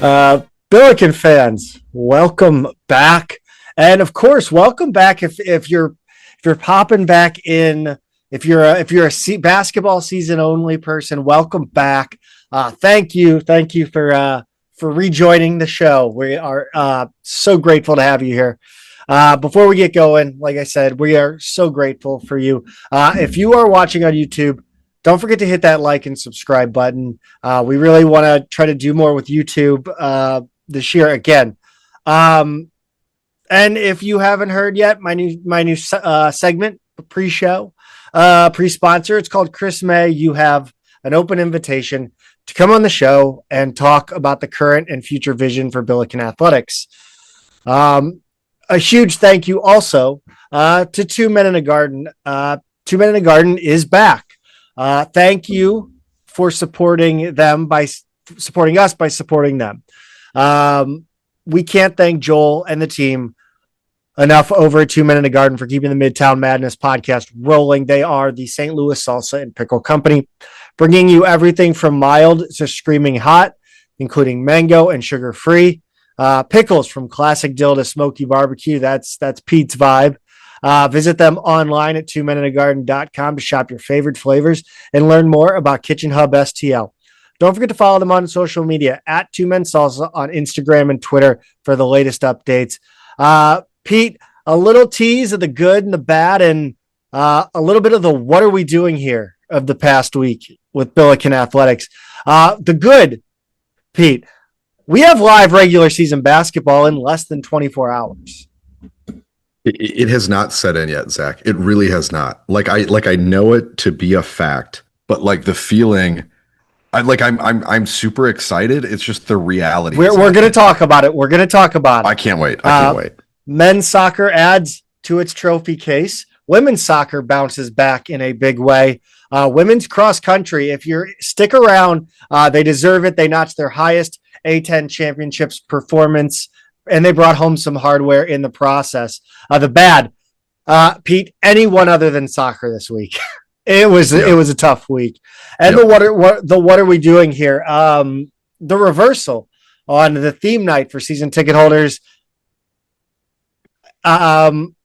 Billiken fans, welcome back, and of course, welcome back if you're popping back in. If you're a basketball season only person, welcome back. Thank you for rejoining the show. We are so grateful to have you here. Before we get going, like I said, we are so grateful for you. If you are watching on YouTube, don't forget to hit that like and subscribe button. We really want to try to do more with YouTube this year again. And if you haven't heard yet, my new segment, pre-show, pre-sponsor, it's called Chris May. You have an open invitation to come on the show and talk about the current and future vision for Billiken Athletics. A huge thank you also to Two Men in a Garden. Two Men in a Garden is back. Thank you for supporting them by supporting us by supporting them. We can't thank Joel and the team enough over at Two Men in a Garden for keeping the Midtown Madness podcast rolling. They are the St. Louis Salsa and Pickle Company, bringing you everything from mild to screaming hot, including mango and sugar-free. Pickles from classic dill to smoky barbecue. That's Pete's vibe. Visit them online at twomeninthegarden.com to shop your favorite flavors and learn more about Kitchen Hub STL. Don't forget to follow them on social media at Two Men Salsa on Instagram and Twitter for the latest updates. Pete, a little tease of the good and the bad and a little bit of the what are we doing here of the past week with Billiken Athletics. The good, Pete, we have live regular season basketball in less than 24 hours. It has not set in yet, Zach. It really has not. I know it to be a fact, but like the feeling, I'm super excited. It's just the reality. We're going to talk about it. I can't wait. Men's soccer adds to its trophy case. Women's soccer bounces back in a big way. Women's cross country, if you stick around, they deserve it. They notched their highest A10 championships performance, and they brought home some hardware in the process. The bad, Pete, anyone other than soccer this week. It was a tough week. And the what are we doing here? The reversal on the theme night for season ticket holders. And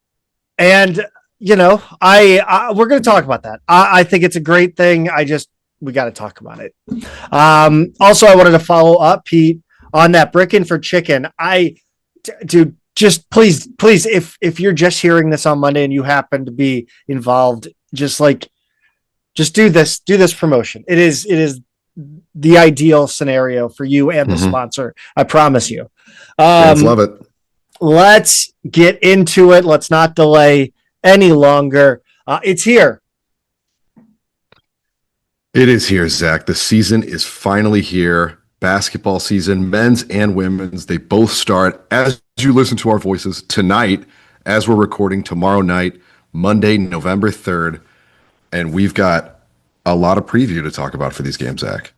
you know, we're going to talk about that. I think it's a great thing. We got to talk about it. Also, I wanted to follow up, Pete, on that Brickin' for Chicken. Dude, just please, if you're just hearing this on Monday and you happen to be involved, just do this promotion. It is the ideal scenario for you and the sponsor. I promise you. Fans love it. Let's get into it. Let's not delay any longer. It's here. It is here, Zach. The season is finally here. Basketball season, men's and women's, they both start as you listen to our voices tonight, as we're recording tomorrow night, Monday, November 3rd. And we've got a lot of preview to talk about for these games, Zach.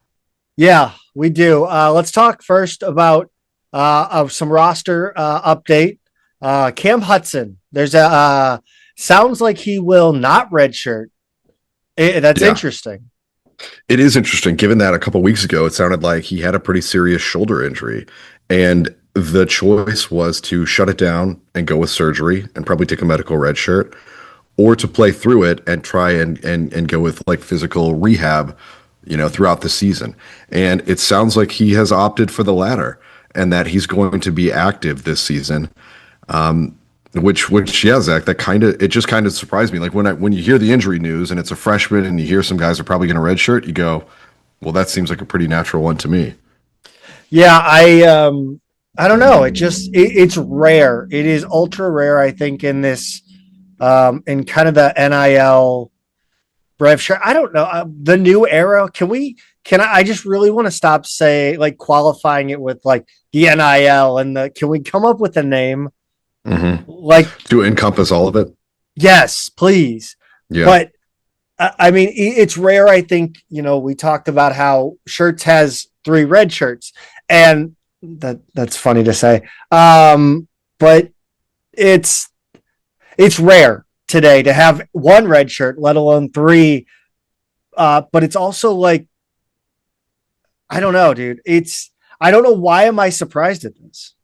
Yeah, we do. Let's talk first about some roster update. Cam Hutson, there's sounds like he will not redshirt. That's interesting. It is interesting, given that a couple weeks ago, it sounded like he had a pretty serious shoulder injury. And the choice was to shut it down and go with surgery and probably take a medical red shirt, or to play through it and try and go with like physical rehab, throughout the season. And it sounds like he has opted for the latter and that he's going to be active this season. Which, yeah, Zach, it just kind of surprised me. Like when you hear the injury news and it's a freshman and you hear some guys are probably going to redshirt, you go, well, that seems like a pretty natural one to me. Yeah, I don't know. It's rare. It is ultra rare, I think, in this, in kind of the NIL rev share. I don't know the new era. I just really want to stop qualifying it with like the NIL and can we come up with a name? To encompass all of it. Yes, please. Yeah. But I mean, it's rare. I think, we talked about how Schertz has 3 red shirts, and that's funny to say. But it's rare today to have 1 red shirt, let alone 3. But it's also like, I don't know, dude. I don't know why am I surprised at this.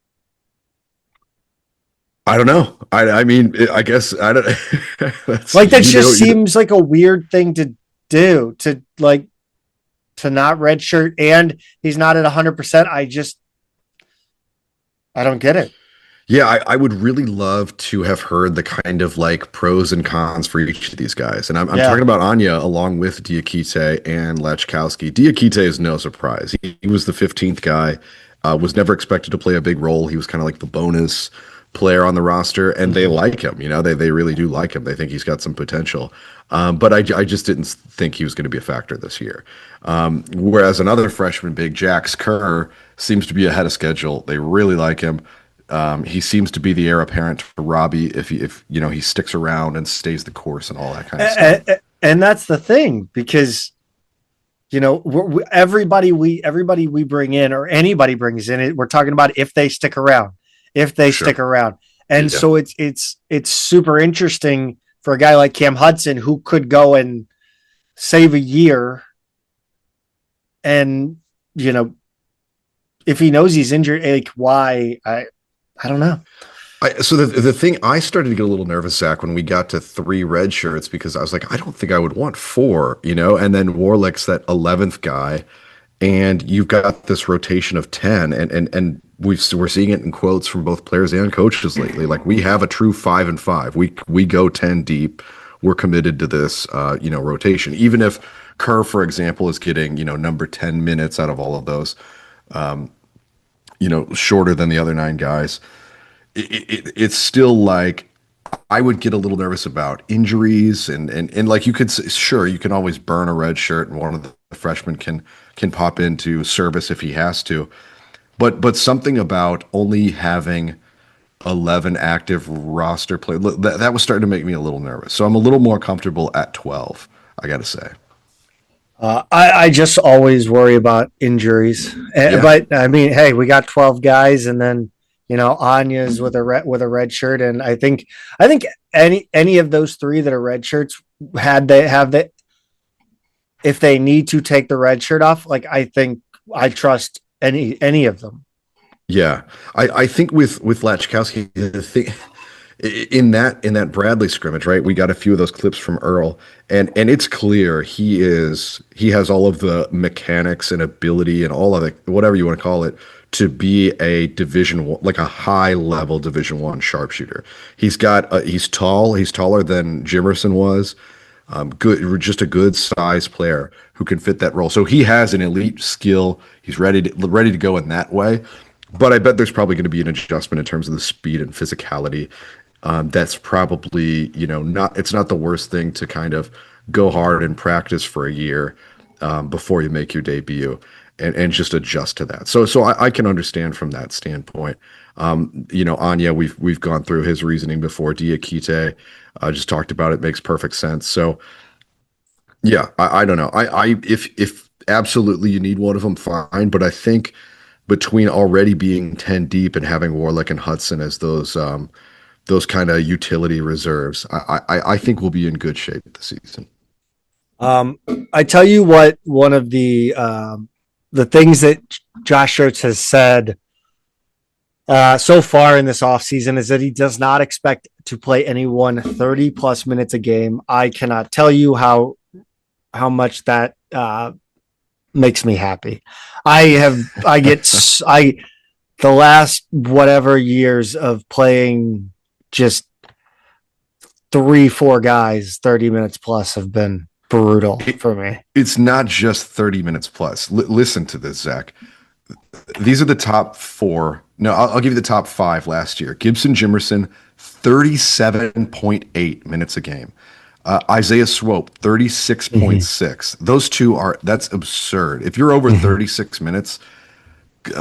I don't know. I mean, I guess I don't. Like that just seems like a weird thing to do to like to not redshirt, and he's not at 100%. I don't get it. Yeah, I would really love to have heard the kind of like pros and cons for each of these guys. And I'm talking about Anya along with Diakite and Lachkowski. Diakite is no surprise. He was the 15th guy, was never expected to play a big role. He was kind of like the bonus player on the roster, and they like him. You know, they really do like him. They think he's got some potential. But I just didn't think he was going to be a factor this year. Whereas another freshman big, Jax Kerr, seems to be ahead of schedule. They really like him. He seems to be the heir apparent for Robbie if he sticks around and stays the course and all that kind of stuff. And that's the thing, because everybody we bring in, or anybody brings in it, we're talking about if they stick around, stick around. And so it's super interesting for a guy like Cam Hutson, who could go and save a year, and if he knows he's injured, like why I don't know. So the thing, I started to get a little nervous, Zach, when we got to 3 red shirts, because I was like, I don't think I would want 4, and then Warlick's that 11th guy, and you've got this rotation of 10, and we're seeing it in quotes from both players and coaches lately. Like, we have a true 5 and 5. We go 10 deep. We're committed to this, rotation. Even if Kerr, for example, is getting, number 10 minutes out of all of those, shorter than the other 9 guys. It's still like I would get a little nervous about injuries and like you can always burn a red shirt and one of the freshmen can pop into service if he has to, but something about only having 11 active roster players that was starting to make me a little nervous. So I'm a little more comfortable at 12. I got to say. I just always worry about injuries, but I mean, hey, we got 12 guys, and then Anya's with a red shirt, and I think any of those 3 that are red shirts if they need to take the red shirt off, like I think I trust any of them. Yeah, I think with Lachkowski, the thing. In that Bradley scrimmage, right? We got a few of those clips from Earl, and it's clear he has all of the mechanics and ability and all of it, whatever you want to call it, to be a like a high level Division I sharpshooter. He's tall, he's taller than Jimerson was. Just a good size player who can fit that role. So he has an elite skill. He's ready to go in that way. But I bet there's probably going to be an adjustment in terms of the speed and physicality. That's probably, it's not the worst thing to kind of go hard and practice for a year before you make your debut and just adjust to that. So I can understand from that standpoint. Anya, we've gone through his reasoning before. Diakite, just talked about it, makes perfect sense. So yeah, I don't know. If absolutely you need one of them, fine. But I think between already being 10 deep and having Warlick and Hutson as those kind of utility reserves, I think we'll be in good shape this season. I tell you what, one of the things that Josh Schertz has said so far in this offseason is that he does not expect to play anyone 30 plus minutes a game. I cannot tell you how much that makes me happy. The last whatever years of playing just 3-4 guys 30 minutes plus have been brutal for me. It's not just 30 minutes plus. Listen to this, Zach. These are the top 4. No, I'll give you the top 5 last year. Gibson Jimerson, 37.8 minutes a game. Isaiah Swope, 36.6. Those two that's absurd. If you're over 36 minutes,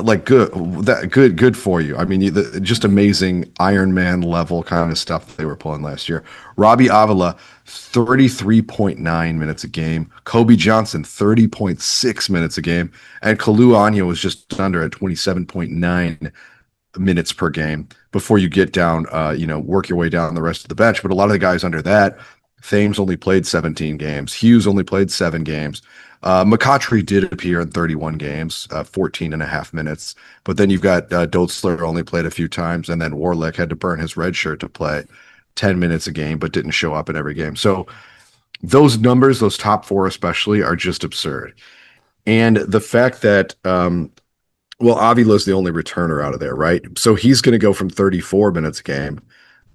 like good for you. I mean, just amazing Iron Man level kind of stuff they were pulling last year. Robbie Avila, 33.9 minutes a game. Kobe Johnson, 30.6 minutes a game. And Kalu Anya was just under at 27.9 minutes per game before you get down, work your way down the rest of the bench. But a lot of the guys under that, Thames only played 17 games. Hughes only played 7 games. McCautry did appear in 31 games, 14 and a half minutes. But then you've got Dotzler only played a few times, and then Warlick had to burn his red shirt to play 10 minutes a game, but didn't show up in every game. So those numbers, those top 4 especially, are just absurd. And the fact that, Avila's the only returner out of there, right? So he's going to go from 34 minutes a game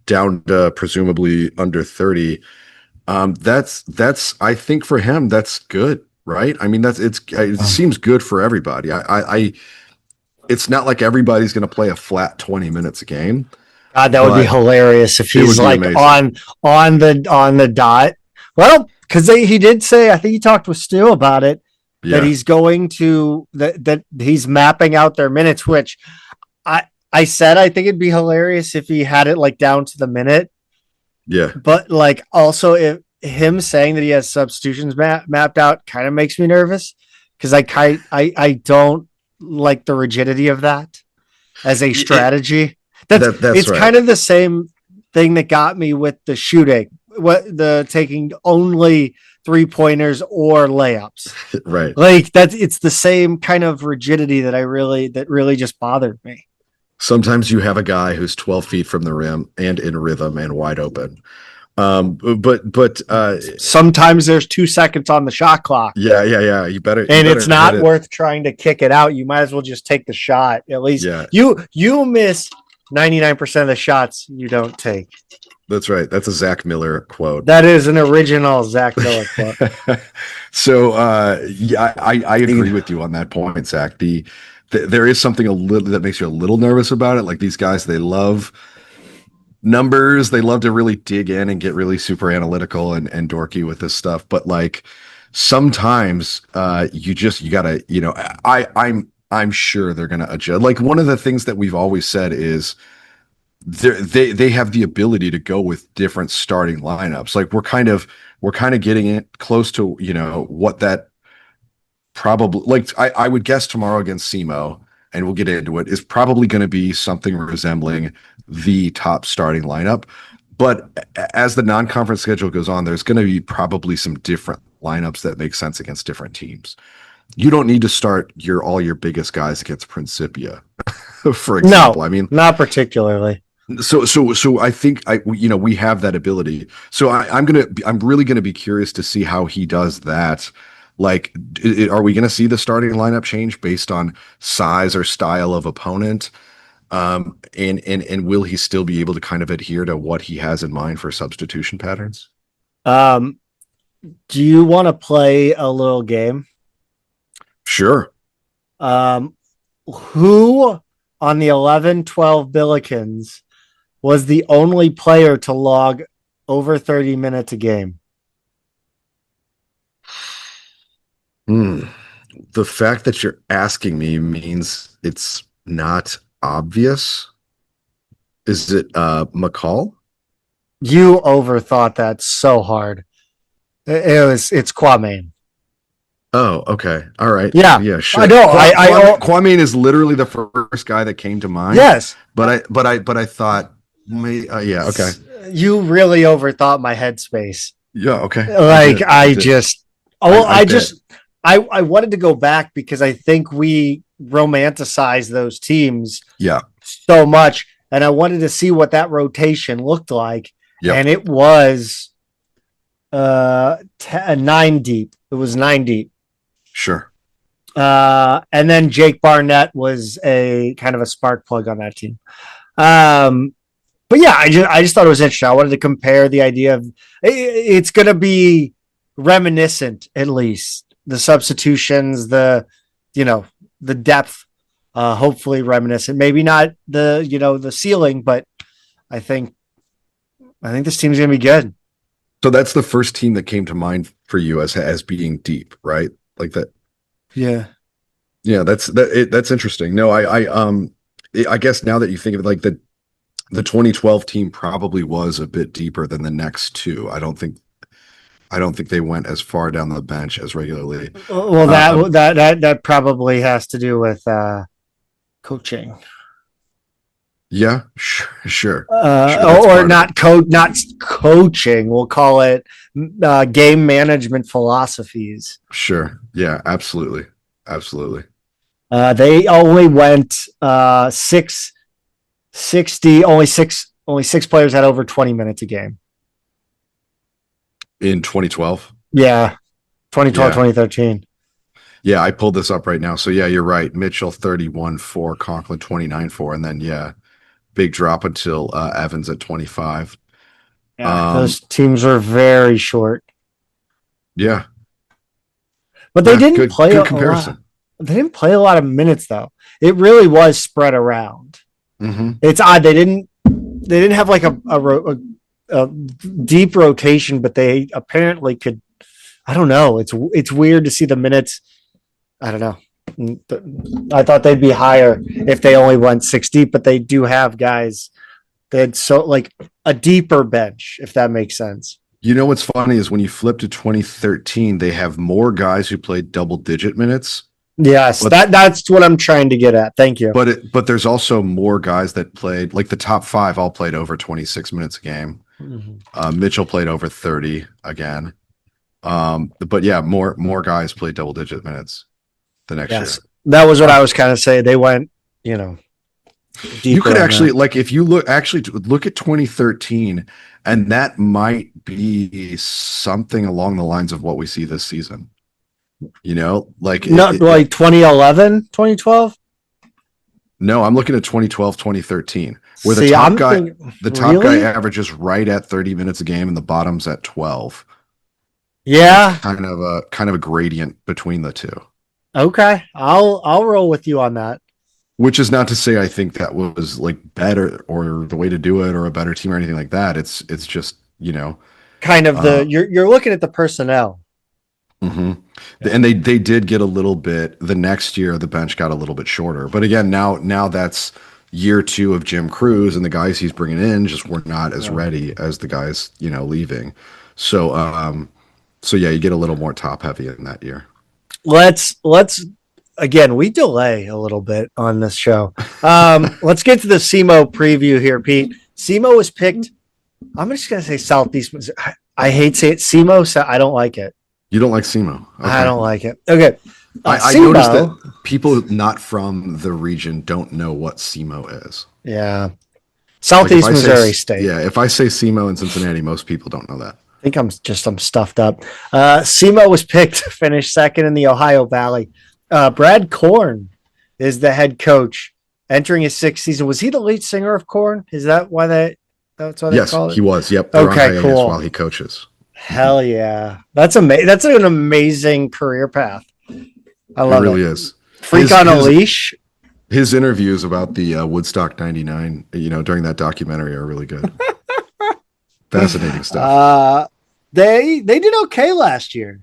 down to presumably under 30. That's I think for him, that's good, right? I mean, it seems good for everybody. It's not like everybody's going to play a flat 20 minutes a game. God, that would be hilarious if he's like amazing. on the dot. Well, because he did say, I think he talked with Stu about it, that he's going to that he's mapping out their minutes, which I said I think it'd be hilarious if he had it like down to the minute. Yeah. But like also if him saying that he has substitutions mapped out kind of makes me nervous because I don't like the rigidity of that as a strategy. That's it's right. Kind of the same thing that got me with the shooting, the taking only 3-pointers or layups. Right. Like it's the same kind of rigidity that really just bothered me. Sometimes you have a guy who's 12 feet from the rim and in rhythm and wide open. But sometimes there's 2 seconds on the shot clock. Yeah. It's not worth trying to kick it out. You might as well just take the shot. At least you miss 99% of the shots you don't take. That's right. That's a Zach Miller quote. That is an original Zach Miller quote. So I agree with you on that point, Zach. There is something a little that makes you a little nervous about it. Like these guys, they love numbers. They love to really dig in and get really super analytical and dorky with this stuff. But like sometimes you gotta, I'm sure they're gonna adjust. Like one of the things that we've always said is they have the ability to go with different starting lineups. Like we're kind of getting it close to, what that probably, like I would guess tomorrow against SEMO, and we'll get into it, is probably going to be something resembling the top starting lineup. But as the non-conference schedule goes on, there's going to be probably some different lineups that make sense against different teams. You don't need to start all your biggest guys against Principia, for example. No, I mean, not particularly. So I think we have that ability. So I'm really gonna be curious to see how he does that. Like, are we gonna see the starting lineup change based on size or style of opponent? And will he still be able to kind of adhere to what he has in mind for substitution patterns? Do you want to play a little game? Sure. Who on the 11-12 Billikens was the only player to log over 30 minutes a game? The fact that you're asking me means it's not obvious. Is it McCall? You overthought that so hard. It's Kwame. Oh, okay. All right. Yeah, sure. I know. Kwame is literally the first guy that came to mind. Yes, but I thought, yeah, okay. You really overthought my headspace. Yeah, okay. Like I wanted to go back because I think we romanticize those teams, so much, and I wanted to see what that rotation looked like, and it was 9 deep. It was 9 deep. Sure. And then Jake Barnett was a kind of a spark plug on that team. But yeah, I just thought it was interesting. I wanted to compare the idea of it's going to be reminiscent, at least the substitutions, the depth, hopefully reminiscent, maybe not the ceiling, but I think this team's going to be good. So that's the first team that came to mind for you as being deep, right? Like that. Yeah. That's interesting. No, I guess now that you think of it, like the 2012 team probably was a bit deeper than the next two. I don't think they went as far down the bench as regularly. Well, that probably has to do with coaching. Yeah, sure. Or not coaching. We'll call it game management philosophies. Sure. Yeah, absolutely. Absolutely. They only went 660. Only six players had over 20 minutes a game. In 2012. Yeah, 2012, Yeah. 2013. Yeah, I pulled this up right now. So yeah, you're right. Mitchell 31-4, Conklin 29-4, and then yeah, big drop until Evans at 25. Yeah, those teams were very short. Yeah. But they didn't good, play good a comparison. lot. They didn't play a lot of minutes though. It really was spread around. Mm-hmm. It's odd they didn't have like a deep rotation, but they apparently could. I don't know. It's weird to see the minutes. I don't know. I thought they'd be higher if they only went 6 deep, but they do have guys that so like a deeper bench, if that makes sense. You know what's funny is when you flip to 2013, they have more guys who played double-digit minutes. Yes, that's what I'm trying to get at. Thank you. But there's also more guys that played, like the top 5 all played over 26 minutes a game. Mm-hmm. Mitchell played over 30 again. But yeah, more guys played double-digit minutes the next year. That was what I was kind of saying. They went, you could actually like if you look at 2013, and that might be something along the lines of what we see this season. Like 2011, 2012. No, I'm looking at 2012, 2013, where the top guy averages right at 30 minutes a game, and the bottom's at 12. Yeah, kind of a gradient between the two. Okay, I'll roll with you on that. Which is not to say I think that was like better or the way to do it or a better team or anything like that. It's just kind of you're looking at the personnel. Mm-hmm. Yeah. And they did get a little bit. The next year, the bench got a little bit shorter. But again, now that's year 2 of Jim Cruz, and the guys he's bringing in just were not as ready as the guys leaving. So yeah, you get a little more top heavy in that year. Let's again, we delay a little bit on this show. Let's get to the SEMO preview here, Pete. SEMO was picked. I'm just gonna say Southeast. I hate saying it. SEMO. I don't like it. You don't like SEMO? Okay. I don't like it. Okay. I noticed that people not from the region don't know what SEMO is. Yeah. Southeast Missouri State. Yeah. If I say SEMO in Cincinnati, most people don't know that. I think I'm stuffed up. SEMO was picked to finish second in the Ohio Valley. Brad Korn is the head coach entering his 6th season. Was he the lead singer of Korn? Is that why that's why they call it? Yes, he was. Yep. Okay, cool. While he coaches. Hell yeah. That's amazing. That's an amazing career path. I love it. It really is. Freak on a leash. His interviews about the Woodstock 99, during that documentary are really good. Fascinating stuff. They did okay last year.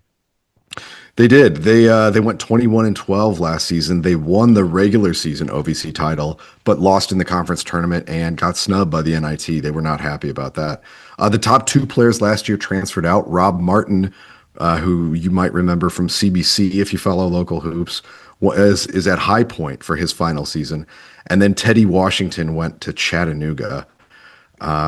They did. They went 21-12 last season. They won the regular season OVC title, but lost in the conference tournament and got snubbed by the NIT. They were not happy about that. The top 2 players last year transferred out. Rob Martin, who you might remember from CBC if you follow local hoops, is at High Point for his final season. And then Teddy Washington went to Chattanooga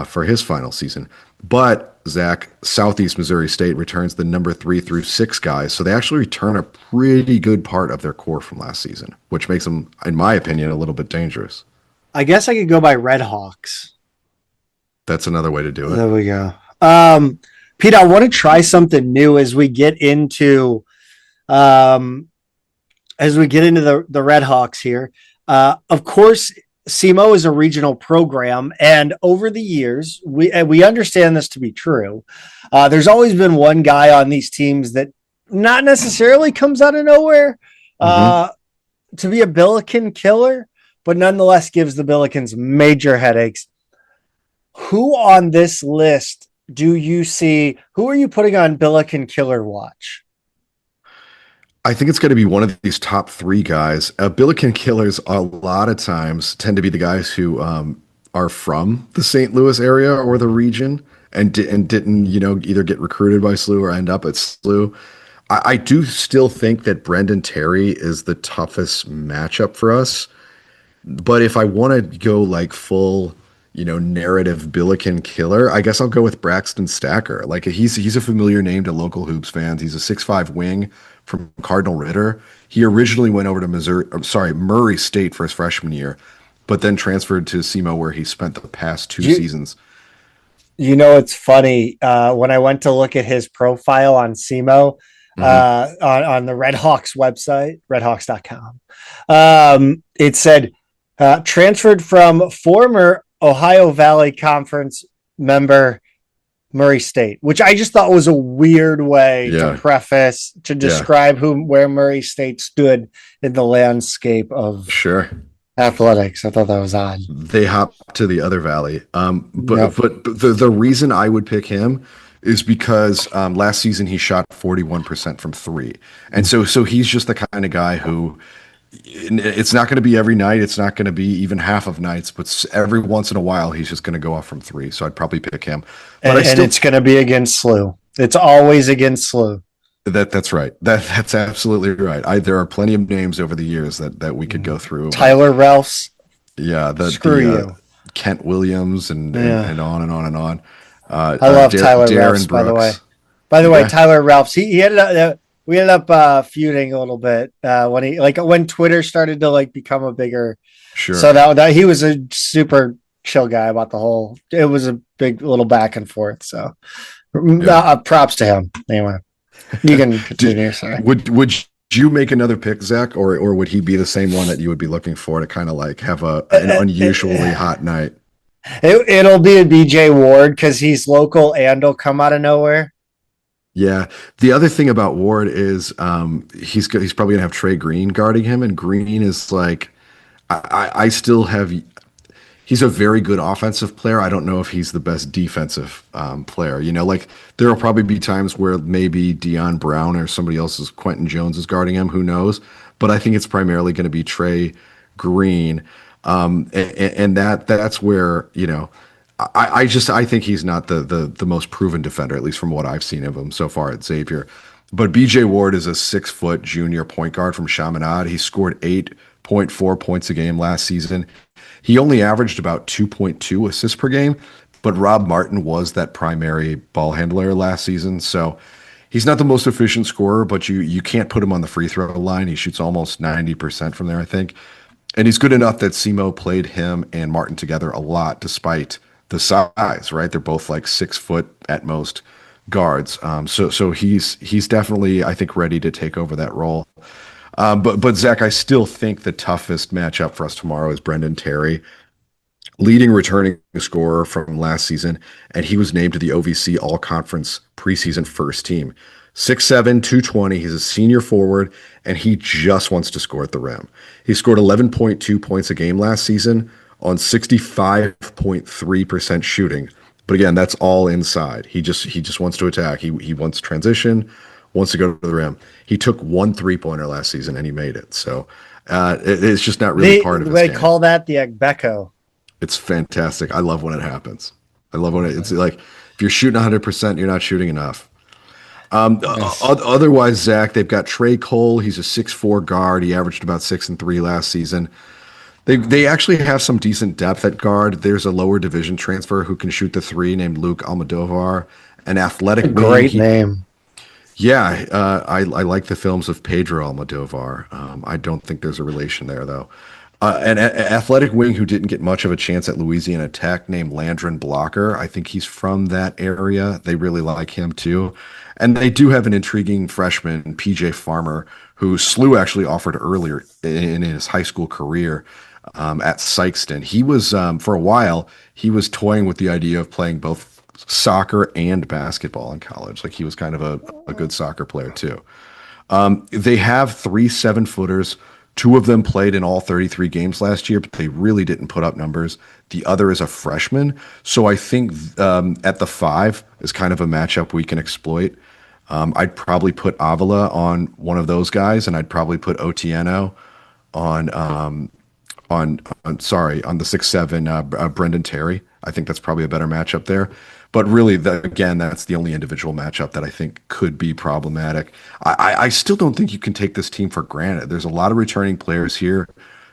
for his final season. But Zach, Southeast Missouri State returns the number 3 through 6 guys, so they actually return a pretty good part of their core from last season, which makes them, in my opinion, a little bit dangerous. I guess I could go by Red Hawks. That's another way to do it. There we go. Pete, I want to try something new as we get into the Red Hawks here. Of course, SEMO is a regional program, and over the years, we understand this to be true. There's always been one guy on these teams that not necessarily comes out of nowhere to be a Billiken killer, but nonetheless gives the Billikens major headaches. Who on this list do you see? Who are you putting on Billiken Killer Watch? I think it's going to be one of these top 3 guys. Billiken Killers a lot of times tend to be the guys who are from the St. Louis area or the region and didn't either get recruited by SLU or end up at SLU. I do still think that Brendan Terry is the toughest matchup for us. But if I want to go like full, narrative Billiken Killer, I guess I'll go with Braxton Stacker. Like he's a familiar name to local hoops fans. He's a 6'5" wing from Cardinal Ritter. He originally went over to Murray State for his freshman year, but then transferred to SEMO where he spent the past two seasons. It's funny. When I went to look at his profile on SEMO, on the Redhawks website, redhawks.com, it said transferred from former Ohio Valley Conference member Murray State, which I just thought was a weird way to describe where Murray State stood in the landscape of athletics. I thought that was odd. They hopped to the other valley. But the reason I would pick him is because last season he shot 41% from three. And so he's just the kind of guy who, it's not going to be every night. It's not going to be even half of nights, but every once in a while, he's just going to go off from three. So I'd probably pick him. But and it's going to be against SLU. It's always against SLU. That's right. That's absolutely right. There are plenty of names over the years that we could go through. Tyler Ralphs. Yeah. Screw you. Kent Williams and on and on and on. I love Tyler Ralphs, by the way. By the way, Tyler Ralphs, he ended up, we ended up feuding a little bit when Twitter started to become a bigger. Sure. So that he was a super chill guy about the whole. It was a big little back and forth. So props to him. Anyway, you can continue. Sorry. Would you make another pick, Zach, or would he be the same one that you would be looking for to kind of have an unusually hot night? It'll be a BJ Ward because he's local and he'll come out of nowhere. Yeah. The other thing about Ward is he's probably gonna have Trey Green guarding him, and Green is I still have. He's a very good offensive player. I don't know if he's the best defensive player. There will probably be times where maybe Deion Brown or somebody else's Quentin Jones is guarding him. Who knows? But I think it's primarily going to be Trey Green, and that's where I think he's not the most proven defender, at least from what I've seen of him so far at Xavier. But BJ Ward is a 6-foot junior point guard from Chaminade. He scored 8.4 points a game last season. He only averaged about 2.2 assists per game, but Rob Martin was that primary ball handler last season. So he's not the most efficient scorer, but you can't put him on the free throw line. He shoots almost 90% from there, I think. And he's good enough that SEMO played him and Martin together a lot, despite the size, right? They're both 6 foot at most guards. So he's definitely, I think, ready to take over that role. But Zach, I still think the toughest matchup for us tomorrow is Brendan Terry, leading returning scorer from last season, and he was named to the OVC All-Conference preseason first team. 6'7", 220, he's a senior forward, and he just wants to score at the rim. He scored 11.2 points a game last season on 65.3% shooting. But again, that's all inside. He just wants to attack. He wants transition, wants to go to the rim. He took 1 3-pointer last season and he made it. So it's just not really part of his game. They call that the Agbeko. It's fantastic. I love when it happens. I love when it's if you're shooting 100%, you're not shooting enough. Otherwise, Zach, they've got Trey Cole. He's a 6'4" guard. He averaged about 6 and 3 last season. They actually have some decent depth at guard. There's a lower division transfer who can shoot the three named Luke Almodovar, an athletic great name. Yeah, I like the films of Pedro Almodovar. I don't think there's a relation there, though. An athletic wing who didn't get much of a chance at Louisiana Tech named Landron Blocker. I think he's from that area. They really like him, too. And they do have an intriguing freshman, PJ Farmer, who SLU actually offered earlier in his high school career at Sykeston. He was, for a while, he was toying with the idea of playing both soccer and basketball in college. He was kind of a good soccer player, too. They have 3 7-footers. 2 of them played in all 33 games last year, but they really didn't put up numbers. The other is a freshman. So I think at the 5 is kind of a matchup we can exploit. I'd probably put Avila on one of those guys, and I'd probably put Otieno on the 6'7", Brendan Terry. I think that's probably a better matchup there. But really, that's the only individual matchup that I think could be problematic. I still don't think you can take this team for granted. There's a lot of returning players here.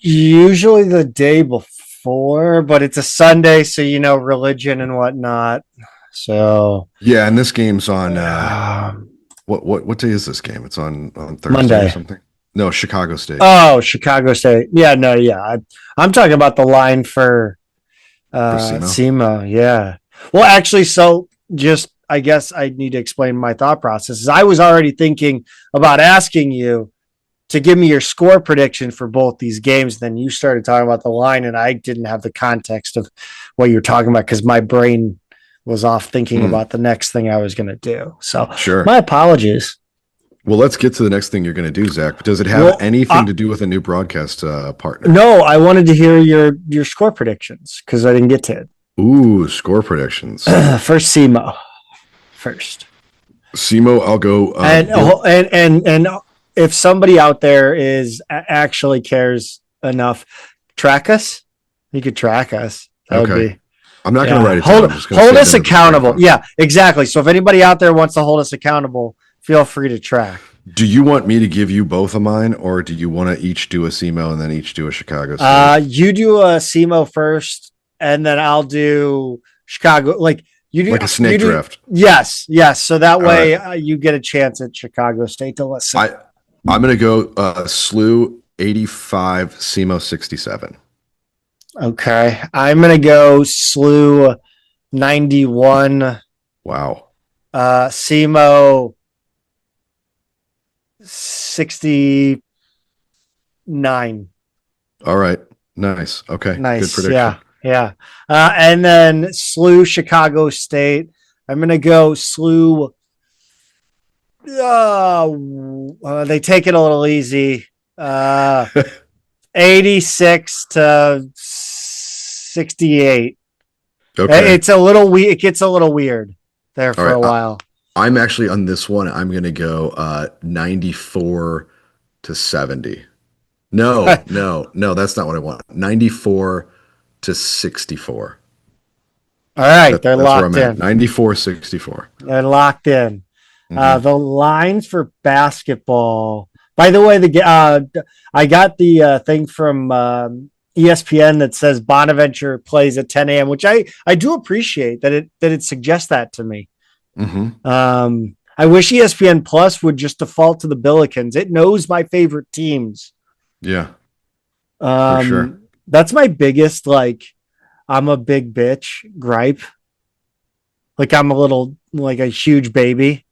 Usually the day before, but it's a Sunday, so religion and whatnot. So Yeah, and this game's on um, what day is this game? It's on Thursday Monday. or something. No, Chicago State. Oh, Chicago State. Yeah, no, yeah. I'm talking about the line for SEMO. Yeah. Well, actually, so just I guess I need to explain my thought process. I was already thinking about asking you to give me your score prediction for both these games. Then you started talking about the line, and I didn't have the context of what you're talking about because my brain was off thinking about the next thing I was going to do. So, sure. My apologies. Well, let's get to the next thing you're going to do, Zach. Does it have anything to do with a new broadcast partner? No, I wanted to hear your score predictions because I didn't get to it. Ooh, score predictions. First, SEMO. First, SEMO, I'll go. And if somebody out there actually cares enough, track us. You could track us. That would be. I'm not going to write it down. Hold us accountable. Yeah, exactly. So if anybody out there wants to hold us accountable, feel free to track. Do you want me to give you both of mine, or do you want to each do a SEMO and then each do a Chicago State? You do a SEMO first, and then I'll do Chicago. Like you do, like a snake draft. Yes. So that way you get a chance at Chicago State to listen. I'm going to go SLU 85, SEMO 67. Okay, I'm gonna go SLU 91. Wow. SEMO 69. All right. Nice. Okay. Nice. Good prediction. Yeah. And then SLU Chicago State. I'm gonna go SLU. They take it a little easy. 86 to 68. Okay. It's a little weird. It gets a little weird there for a while. I'm actually on this one. I'm going to go 94 to 70. No, that's not what I want. 94 to 64. All right. They're locked in. 94-64. They're locked in. The line for basketball. By the way, I got the thing from ESPN that says Bonaventure plays at 10 a.m., which I do appreciate that it suggests that to me. Mm-hmm. I wish ESPN Plus would just default to the Billikens. It knows my favorite teams. Yeah, for sure. That's my biggest, I'm a big bitch gripe. Like I'm a huge baby.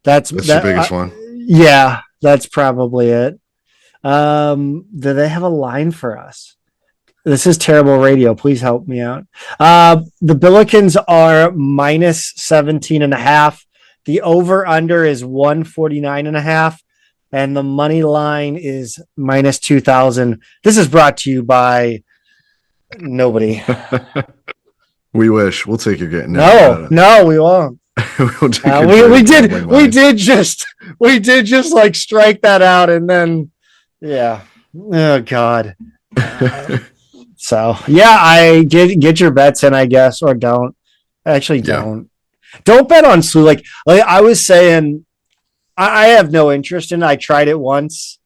That's the biggest one. Yeah, that's probably it. Do they have a line for us? This is terrible radio. Please help me out. The Billikens are minus 17.5. The over under is 149.5. And the money line is minus 2,000. This is brought to you by nobody. We wish. We'll take your getting. No, we won't. We did just strike that out, and then oh god. So I get your bets in, I guess, or don't. Actually, don't bet on SLU. Like I was saying, I have no interest in it. I tried it once,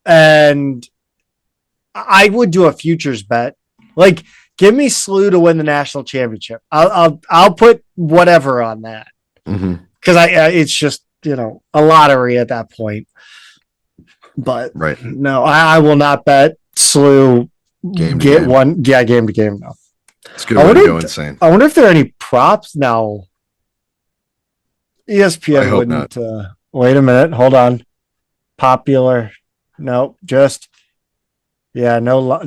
and I would do a futures bet. Like, give me SLU to win the national championship. I'll put whatever on that because it's just a lottery at that point. But no, I will not bet SLU game to game. No, it's a good way to go insane. I wonder if there are any props now. ESPN wouldn't. Wait a minute, hold on. Popular, no, just no.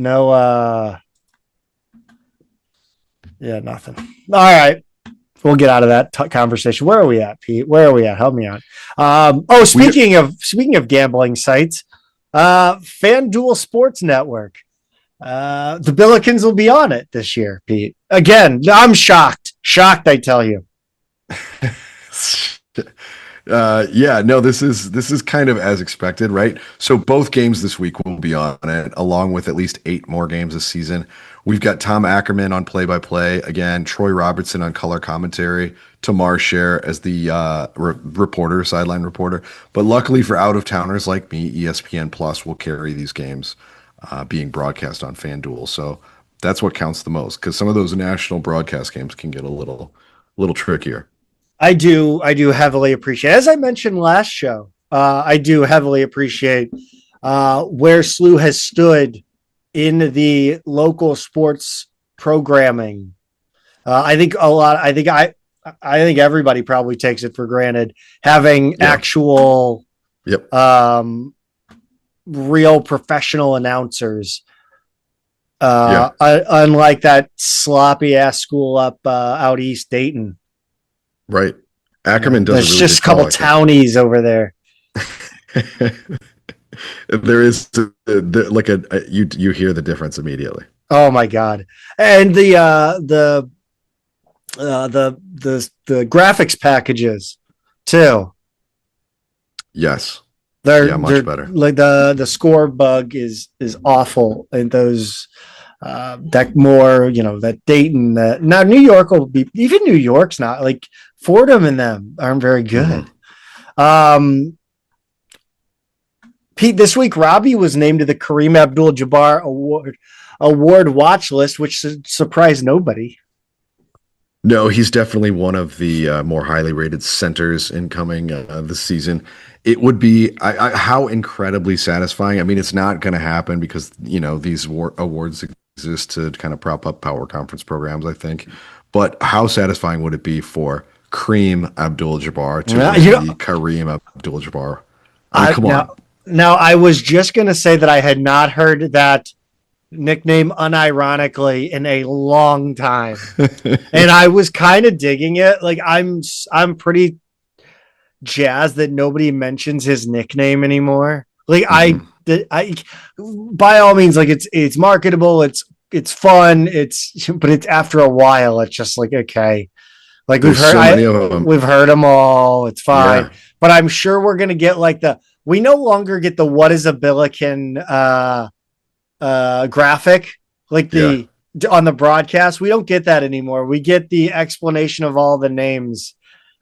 Nothing. All right. We'll get out of that conversation. Where are we at, Pete? Where are we at? Help me out. Speaking of gambling sites, FanDuel Sports Network. The Billikens will be on it this year, Pete. Again, I'm shocked. Shocked, I tell you. This is kind of as expected, right? So both games this week will be on it, along with at least 8 more games this season. We've got Tom Ackerman on play-by-play again, Troy Robertson on color commentary, Tamar Scher as the reporter, sideline reporter. But luckily for out-of-towners like me, ESPN Plus will carry these games being broadcast on FanDuel. So that's what counts the most, because some of those national broadcast games can get a little trickier. I do heavily appreciate, as I mentioned last show, I do heavily appreciate where SLU has stood in the local sports programming. I think everybody probably takes it for granted having actual, real professional announcers. Unlike that sloppy ass school up out east, Dayton. Right. Ackerman does. There's just a couple townies over there. There is you hear the difference immediately. Oh my God. And the graphics packages too. Yes. They're much better. Like the score bug is awful. And those that more, that Dayton, now New York will be, even New York's not, like Fordham and them aren't very good. Mm-hmm. Pete, this week, Robbie was named to the Kareem Abdul-Jabbar award watch list, which surprised nobody. No, he's definitely one of the more highly rated centers incoming this season. It would be how incredibly satisfying. I mean, it's not going to happen because, these awards exist to kind of prop up power conference programs, I think. But how satisfying would it be for Kareem Abdul-Jabbar to be Kareem Abdul-Jabbar? I mean, come on. Now, I was just going to say that I had not heard that nickname unironically in a long time. And I was kind of digging it. Like, I'm pretty jazzed that nobody mentions his nickname anymore. Like, I by all means, like, it's marketable. It's fun. But it's after a while, it's just like, okay, like we've heard them all. It's fine. Yeah. But I'm sure we're going to get like we no longer get the what is a Billiken graphic, like on the broadcast. We don't get that anymore. We get the explanation of all the names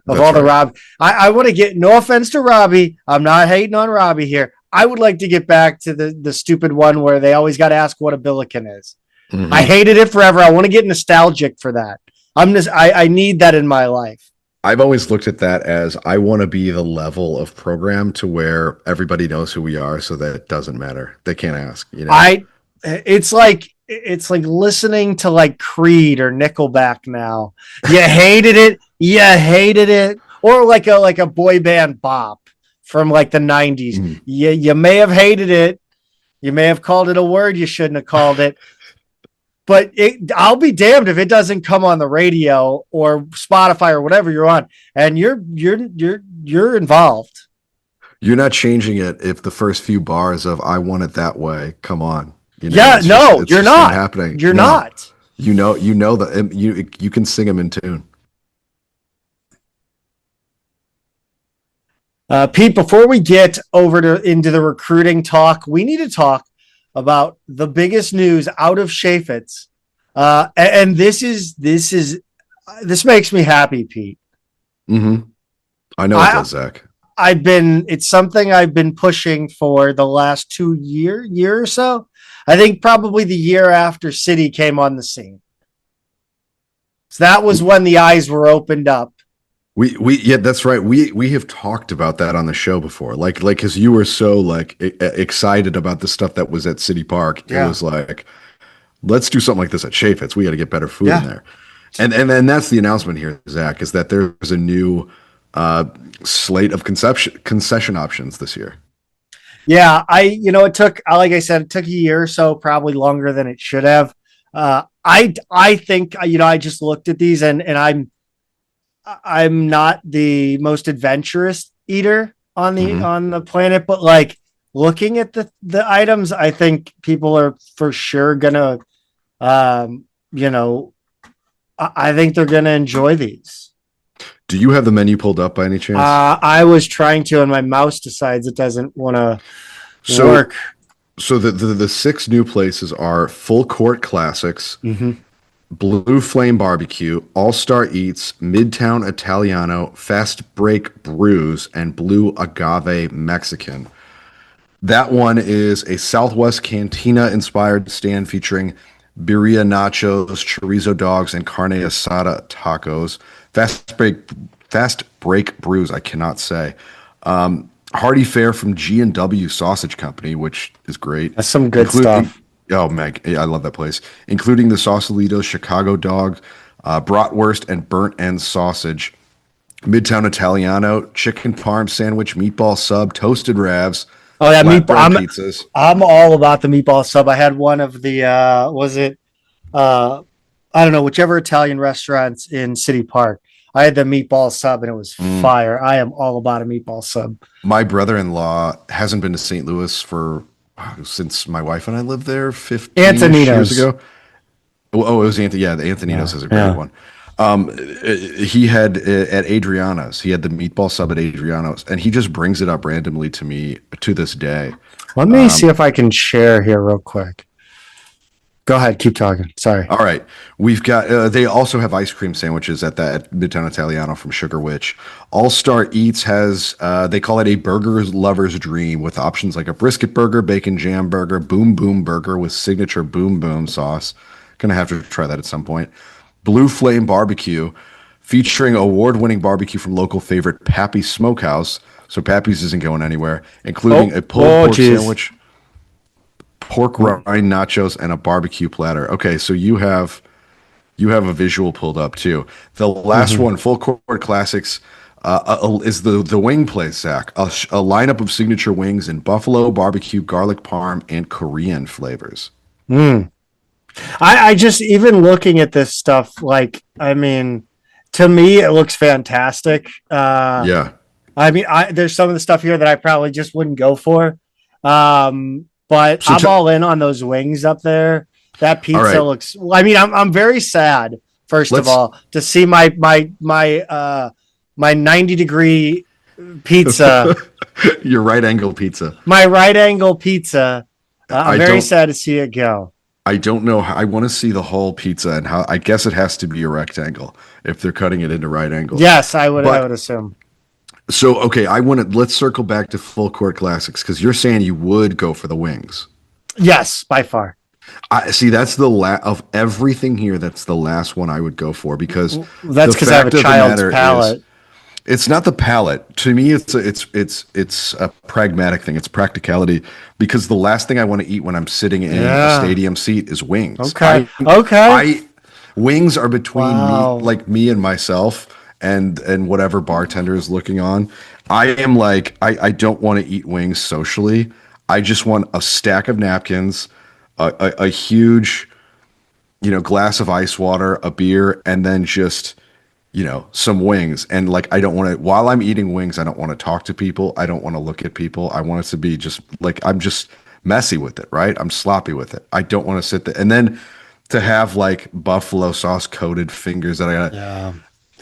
of the Rob. I want to get, no offense to Robbie, I'm not hating on Robbie here. I would like to get back to the stupid one where they always got to ask what a Billiken is. Mm-hmm. I hated it forever. I want to get nostalgic for that. I need that in my life. I've always looked at that as I want to be the level of program to where everybody knows who we are, so that it doesn't matter. They can't ask. It's like listening to like Creed or Nickelback now. You hated it, or like a boy band bop from like the 90s. Mm. You may have hated it. You may have called it a word you shouldn't have called it. But I'll be damned if it doesn't come on the radio or Spotify or whatever you're on, and you're involved. You're not changing it if the first few bars of "I Want It That Way" come on. You're not happening. You're not. You know that you can sing them in tune. Pete, before we get into the recruiting talk, we need to talk about the biggest news out of Chaifetz. And this makes me happy, Pete. Mm-hmm. I know it does, Zach. It's something I've been pushing for the last 2 year or so. I think probably the year after City came on the scene. So that was when the eyes were opened up. That's right. We have talked about that on the show before. Like, because you were so excited about the stuff that was at City Park. Yeah. It was like, let's do something like this at Chaifetz. We got to get better food in there. And then that's the announcement here, Zach, is that there's a new slate of concession options this year. Yeah, it took, like I said, it took a year or so, probably longer than it should have. I think, I just looked at these and I'm not the most adventurous eater on the planet, but like looking at the items, I think people are for sure gonna, I think they're gonna enjoy these. Do you have the menu pulled up by any chance? I was trying to, and my mouse decides it doesn't want to work. So the six new places are Full Court Classics, Mm-hmm. Blue Flame Barbecue, All Star Eats, Midtown Italiano, Fast Break Brews, and Blue Agave Mexican. That one is a Southwest Cantina inspired stand featuring birria nachos, chorizo dogs, and carne asada tacos. Fast Break Brews. I cannot say. Hearty fare from G&W Sausage Company, which is great. That's some good stuff. Oh, Meg, yeah, I love that place, including the Sausalito's Chicago dog, bratwurst, and burnt end sausage. Midtown Italiano, chicken parm sandwich, meatball sub, toasted ravs, Oh yeah, flatbread pizzas. I'm all about the meatball sub. I had one of the was it I don't know, whichever Italian restaurants in City Park. I had the meatball sub and it was fire. I am all about a meatball sub. My brother-in-law hasn't been to St. Louis since my wife and I lived there 15 years ago. Oh, it was Anthony. Yeah, the Anthoninos is a great one. He had at Adriana's. He had the meatball sub at Adriana's, and he just brings it up randomly to me to this day. Let me see if I can share here real quick. Go ahead, keep talking. Sorry. All right, we've got. They also have ice cream sandwiches at Midtown Italiano from Sugar Witch. All Star Eats has. They call it a burger lover's dream with options like a brisket burger, bacon jam burger, boom boom burger with signature boom boom sauce. Gonna have to try that at some point. Blue Flame Barbecue, featuring award-winning barbecue from local favorite Pappy's Smokehouse. So Pappy's isn't going anywhere, including a pulled pork sandwich, pork rind nachos, and a barbecue platter. Okay, so you have a visual pulled up too. The last one, Full Court Classics, is the wing place, Zach. A lineup of signature wings in buffalo, barbecue, garlic parm, and Korean flavors. I just, even looking at this stuff, like, I mean, to me, it looks fantastic. Yeah. I mean, there's some of the stuff here that I probably just wouldn't go for. But so I'm all in on those wings up there. That pizza looks, I mean, I'm very sad, first of all, to see my 90-degree pizza. Your right angle pizza. My right angle pizza. I'm very sad to see it go. I don't know how. I want to see the whole pizza and how. I guess it has to be a rectangle if they're cutting it into right angles. Yes, I would assume. So okay, let's circle back to Full Court Classics because you're saying you would go for the wings. Yes, by far. I see. That's the of everything here. That's the last one I would go for because that's because I have a child's palate. It's not the palate. To me, it's a pragmatic thing. It's practicality because the last thing I want to eat when I'm sitting in a stadium seat is wings. Okay. Wings are between me and myself and whatever bartender is looking on. I am like, I don't want to eat wings socially. I just want a stack of napkins, a huge, glass of ice water, a beer, and then just some wings. And like, I don't want to, while I'm eating wings, I don't want to talk to people. I don't want to look at people. I want it to be just like, I'm just messy with it, right? I'm sloppy with it. I don't want to sit there. And then to have like buffalo sauce coated fingers that are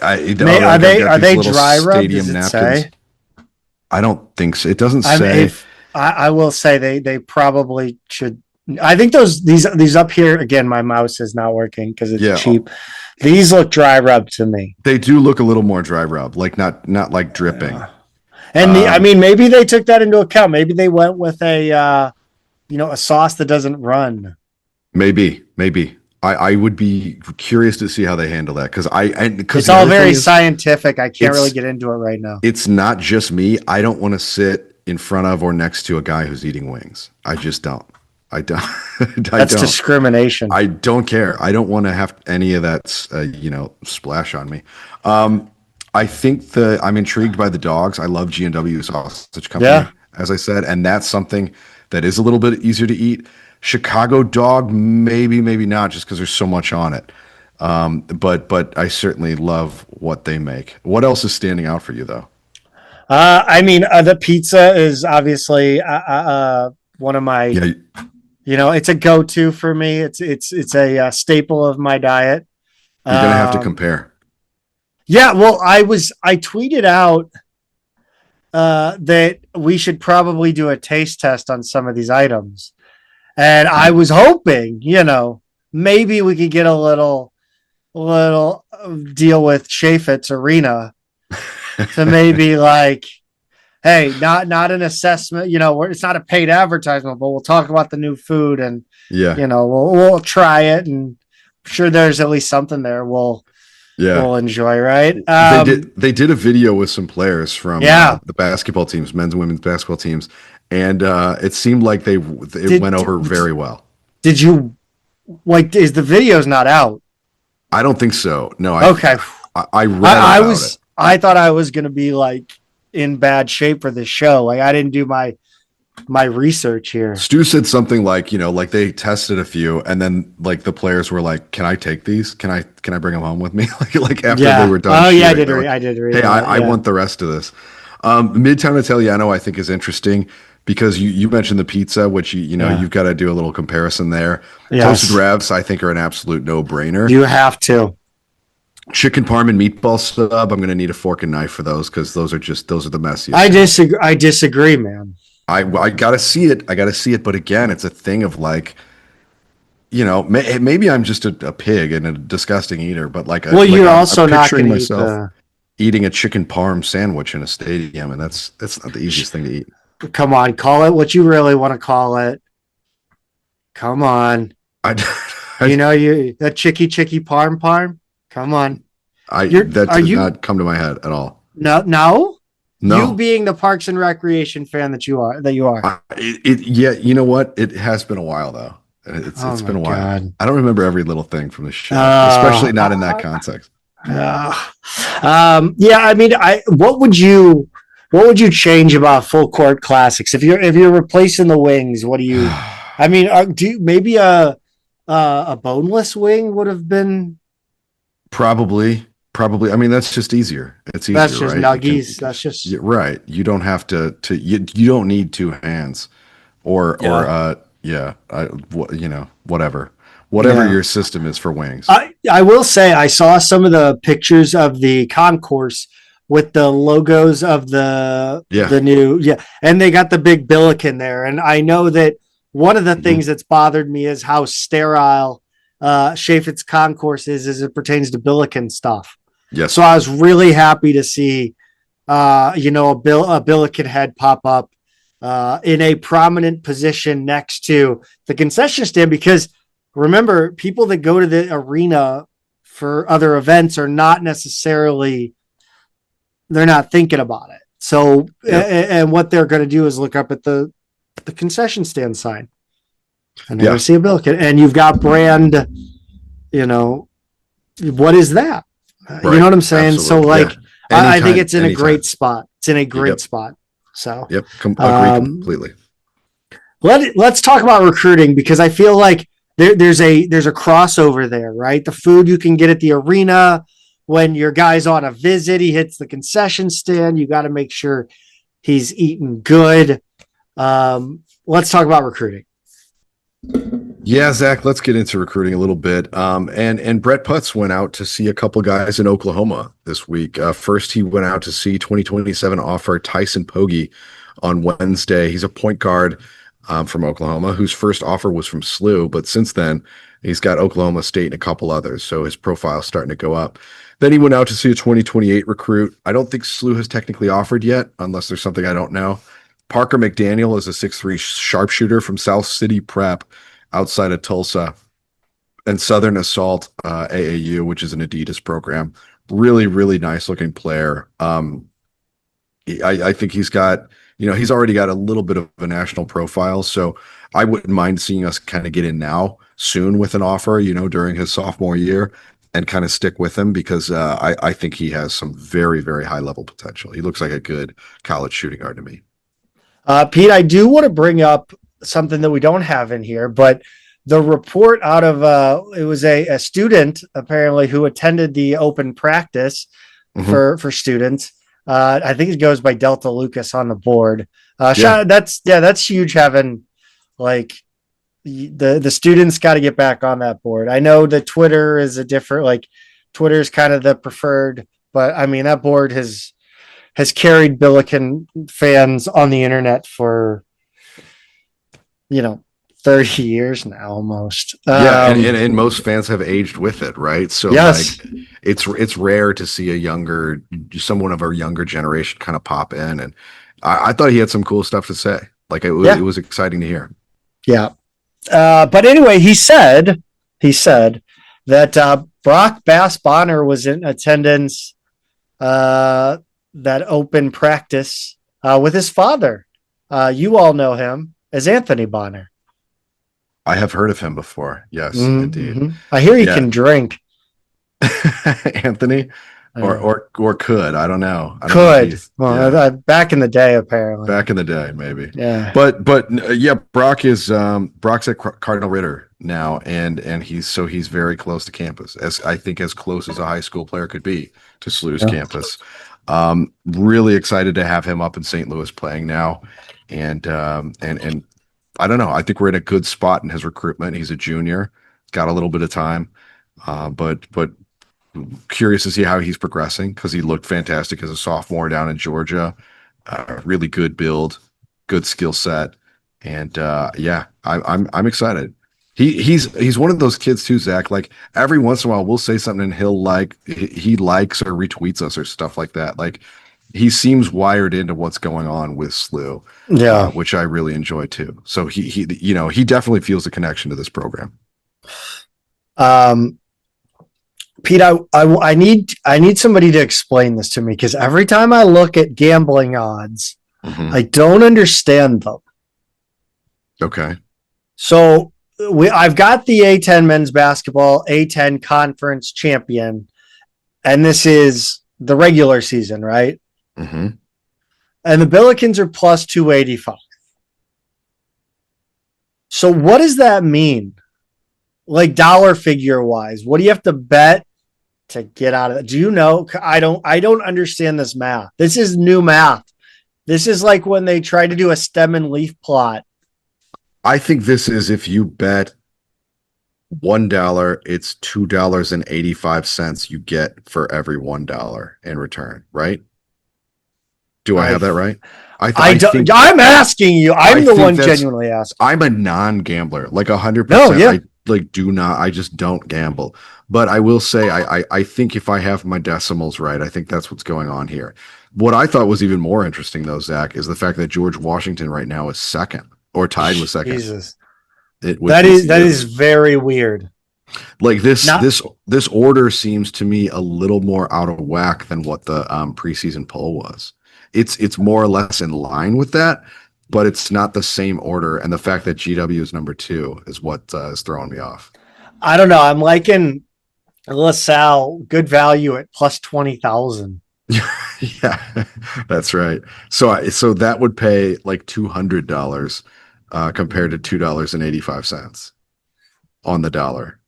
they dry rub? Does it say? I don't think so. It doesn't say. I will say they probably should. I think these up here, again, my mouse is not working because it's cheap. These look dry rub to me. They do look a little more dry rub, like not like dripping. Yeah. And I mean, maybe they took that into account. Maybe they went with a sauce that doesn't run. Maybe. I would be curious to see how they handle that because it's all very scientific. I can't really get into it right now. It's not just me. I don't want to sit in front of or next to a guy who's eating wings. I just don't. That's discrimination. I don't care. I don't want to have any of that, splash on me. I think I'm intrigued by the dogs. I love G&W Sausage Company, as I said, and that's something that is a little bit easier to eat. Chicago dog, maybe not, just because there's so much on it. But I certainly love what they make. What else is standing out for you, though? I mean, the pizza is obviously one of my. Yeah. It's a go-to for me. It's a staple of my diet. You're gonna have to compare. Yeah, well, I tweeted out that we should probably do a taste test on some of these items. And I was hoping, maybe we could get a little deal with Chaifetz Arena to maybe like, hey, not an assessment, it's not a paid advertisement, but we'll talk about the new food and Yeah. we'll try it, and I'm sure there's at least something there we'll enjoy, right? They did a video with some players from the basketball teams, men's and women's basketball teams, and it seemed like it went over very well. Did you is the video's not out? I don't think so. No. Okay. I read about it. I thought I was going to be like in bad shape for this show. Like I didn't do my research here. Stu said something like, like they tested a few, and then like the players were like, "Can I take these? Can I bring them home with me?" like after they were done. Oh yeah, shooting, I did read. Hey, that, I want the rest of this. Midtown Italiano, I think, is interesting because you mentioned the pizza, which you've got to do a little comparison there. Yes. Toasted Revs, I think, are an absolute no-brainer. You have to. Chicken parm and meatball sub, I'm going to need a fork and knife for those because those are the messiest. I disagree, man. I gotta see it. But again, it's a thing of like, maybe I'm just a pig and a disgusting eater. But like, you're also I'm not going to myself eating a chicken parm sandwich in a stadium, and that's not the easiest thing to eat. Come on, call it what you really want to call it. Come on, that chicky parm. Come on, that did not come to my head at all. No. No. You being the Parks and Recreation fan that you are. You know what? It has been a while though. It's been a while. God. I don't remember every little thing from the show, especially not in that context. I mean, what would you change about full court classics if you're replacing the wings? What do you? I mean, maybe a boneless wing would have been probably. I mean, that's just easier. It's easier. That's just right? nuggies. That's just right. You don't have to. You don't need two hands, whatever your system is for wings. I will say I saw some of the pictures of the concourse with the logos of the new and they got the big Billiken there, and I know that one of the things that's bothered me is how sterile Chaifetz concourse is as it pertains to Billiken stuff. Yes. So I was really happy to see, a Billiken head pop up in a prominent position next to the concession stand, because remember, people that go to the arena for other events are not necessarily, they're not thinking about it. So, and what they're going to do is look up at the concession stand sign and they're going to see a Billiken, and you've got brand, what is that? Right. You know what I'm saying? Absolutely. So I think it's in a great spot. It's in a great spot. So agree completely. Let's talk about recruiting, because I feel like there's a crossover there, right? The food you can get at the arena, when your guy's on a visit, he hits the concession stand. You got to make sure he's eating good. Let's talk about recruiting. Yeah, Zach, let's get into recruiting a little bit. And Brett Putz went out to see a couple guys in Oklahoma this week. First, he went out to see 2027 offer Tyson Pogge on Wednesday. He's a point guard from Oklahoma, whose first offer was from SLU, but since then, he's got Oklahoma State and a couple others, so his profile's starting to go up. Then he went out to see a 2028 recruit. I don't think SLU has technically offered yet, unless there's something I don't know. Parker McDaniel is a 6'3" sharpshooter from South City Prep outside of Tulsa, and Southern Assault AAU, which is an Adidas program. Really, really nice looking player. I think he's got, he's already got a little bit of a national profile, so I wouldn't mind seeing us kind of get in now soon with an offer, during his sophomore year, and kind of stick with him, because I think he has some very, very high level potential. He looks like a good college shooting guard to me. Pete, I do want to bring up something that we don't have in here, but the report out of it was a student apparently who attended the open practice for students. I think it goes by Delta Lucas on the board. That's huge, having like the students got to get back on that board. I know that Twitter is Twitter is kind of the preferred, but I mean, that board has carried Billiken fans on the internet for, 30 years now almost. And most fans have aged with it, right? So yes. like it's rare to see someone of our younger generation kind of pop in, and I thought he had some cool stuff to say. Like it was exciting to hear. Yeah. But anyway, he said that Brock Bass Bonner was in attendance that open practice with his father. You all know him as Anthony Bonner. I have heard of him before. Yes, indeed. I hear he can drink. Anthony, or could, I don't know. Back in the day, apparently. Back in the day, maybe. Yeah. But Brock's at Cardinal Ritter now, and he's very close to campus, as close as a high school player could be to Saluda's campus. Really excited to have him up in St. Louis playing now, and I don't know. I think we're in a good spot in his recruitment. He's a junior, got a little bit of time, but curious to see how he's progressing, because he looked fantastic as a sophomore down in Georgia. Really good build, good skill set, and I'm excited. He's one of those kids too, Zach. Like every once in a while, we'll say something and he likes or retweets us or stuff like that. Like he seems wired into what's going on with SLU, which I really enjoy too. So he definitely feels a connection to this program. Pete, I need somebody to explain this to me, because every time I look at gambling odds, I don't understand them. Okay. So I've got the A10 men's basketball A10 conference champion, and this is the regular season, right? Mm-hmm. And the Billikens are plus 285. So what does that mean? Like dollar figure wise, what do you have to bet to get out of it? Do you know? I don't understand this math. This is new math. This is like when they try to do a stem and leaf plot. I think this is, if you bet $1, it's $2.85 you get for every $1 in return, right? Do I have that right? I'm asking you. I'm the one genuinely asking. I'm a non-gambler, like 100%. No, yeah. I just don't gamble. But I will say, I think if I have my decimals right, I think that's what's going on here. What I thought was even more interesting, though, Zach, is the fact that George Washington right now is second, or tied with second. Jesus. That is very weird. Like this order seems to me a little more out of whack than what the preseason poll was. It's more or less in line with that, but it's not the same order. And the fact that GW is number 2 is what is throwing me off. I don't know. I'm liking LaSalle, good value at plus 20,000. Yeah, that's right. So that would pay like $200 compared to $2.85 on the dollar.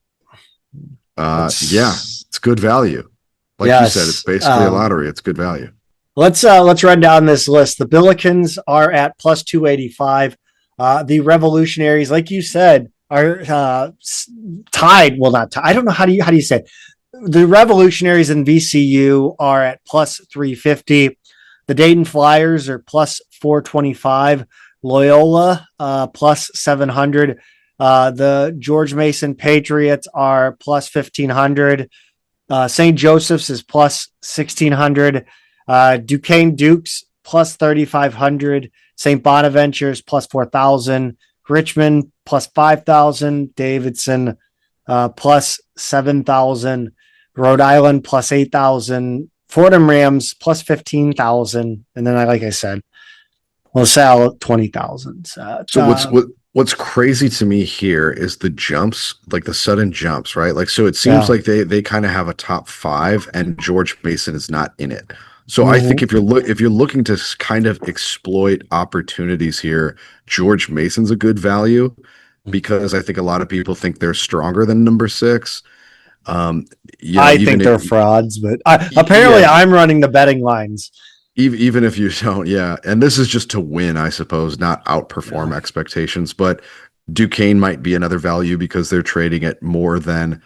It's good value. Like you said, it's basically a lottery. It's good value. Let's run down this list. The Billikens are at plus 285. The Revolutionaries, like you said, are tied. Well, not tied. I don't know how do you say it? The Revolutionaries and VCU are at plus 350. The Dayton Flyers are plus 425. Loyola plus 700. The George Mason Patriots are plus 1,500. St. Joseph's is plus 1,600. Duquesne Dukes plus 3,500. St. Bonaventure's plus 4,000. Richmond plus 5,000. Davidson plus 7,000. Rhode Island plus 8,000. Fordham Rams plus 15,000. And then, like I said, LaSalle 20,000. So what's crazy to me here is the jumps, like the sudden jumps, right? Like, so it seems like they kind of have a top 5, and George Mason is not in it. So I think if you're looking to kind of exploit opportunities here, George Mason's a good value, because I think a lot of people think they're stronger than number 6. I think they're frauds, but apparently I'm running the betting lines. Even if you don't, and this is just to win, I suppose, not outperform expectations. But Duquesne might be another value because they're trading at more than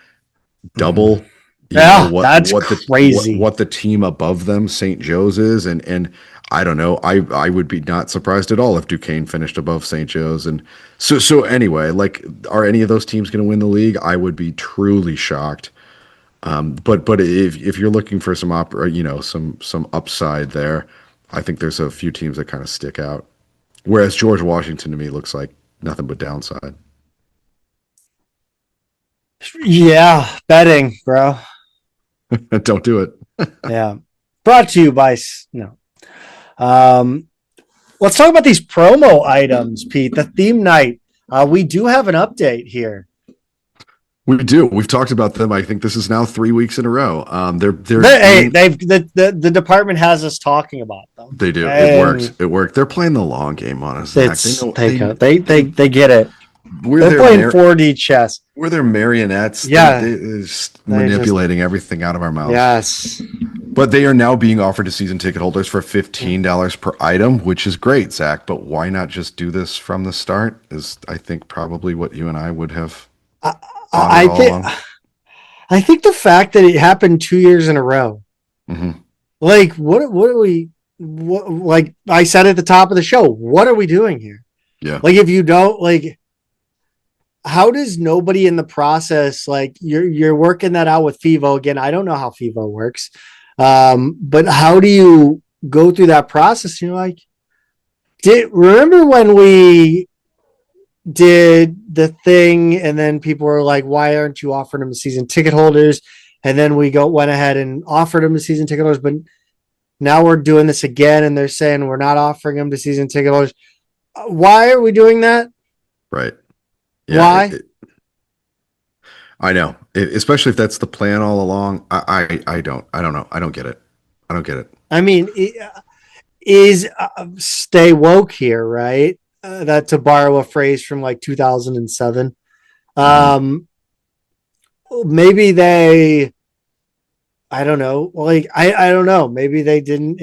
double Yeah, that's crazy. What the team above them, St. Joe's, is, and I don't know. I would be not surprised at all if Duquesne finished above St. Joe's. And so anyway, like, are any of those teams going to win the league? I would be truly shocked. But if you're looking for some some upside there, I think there's a few teams that kind of stick out. Whereas George Washington to me looks like nothing but downside. Yeah, betting, bro. Don't do it. Yeah. Brought to you by no. Let's talk about these promo items, Pete. The theme night. We do have an update here. We do. We've talked about them. I think this is now 3 weeks in a row. The department has us talking about them. They do. It works. It worked. They're playing the long game on us. Zach. They get it. They're playing 4D chess. We're their marionettes. Yeah, they're manipulating everything out of our mouths. Yes. But they are now being offered to season ticket holders for $15 per item, which is great, Zach. But why not just do this from the start? Is, I think, probably what you and I would have. I think the fact that it happened 2 years in a row, like what are we? Like I said at the top of the show, what are we doing here? Yeah. Like if you don't like, how does nobody in the process, like you're working that out with FIVO again? I don't know how FIVO works, but how do you go through that process? You're like, remember when we did the thing and then people were like, why aren't you offering them to season ticket holders? And then we went ahead and offered them to season ticket holders, but now we're doing this again and they're saying we're not offering them to season ticket holders. Why are we doing that? Right. Yeah, why? I know, especially if that's the plan all along. I don't know. I don't get it. I mean, is stay woke here, right? That, to borrow a phrase from like 2007. Maybe they, I don't know. Like, I don't know. Maybe they didn't.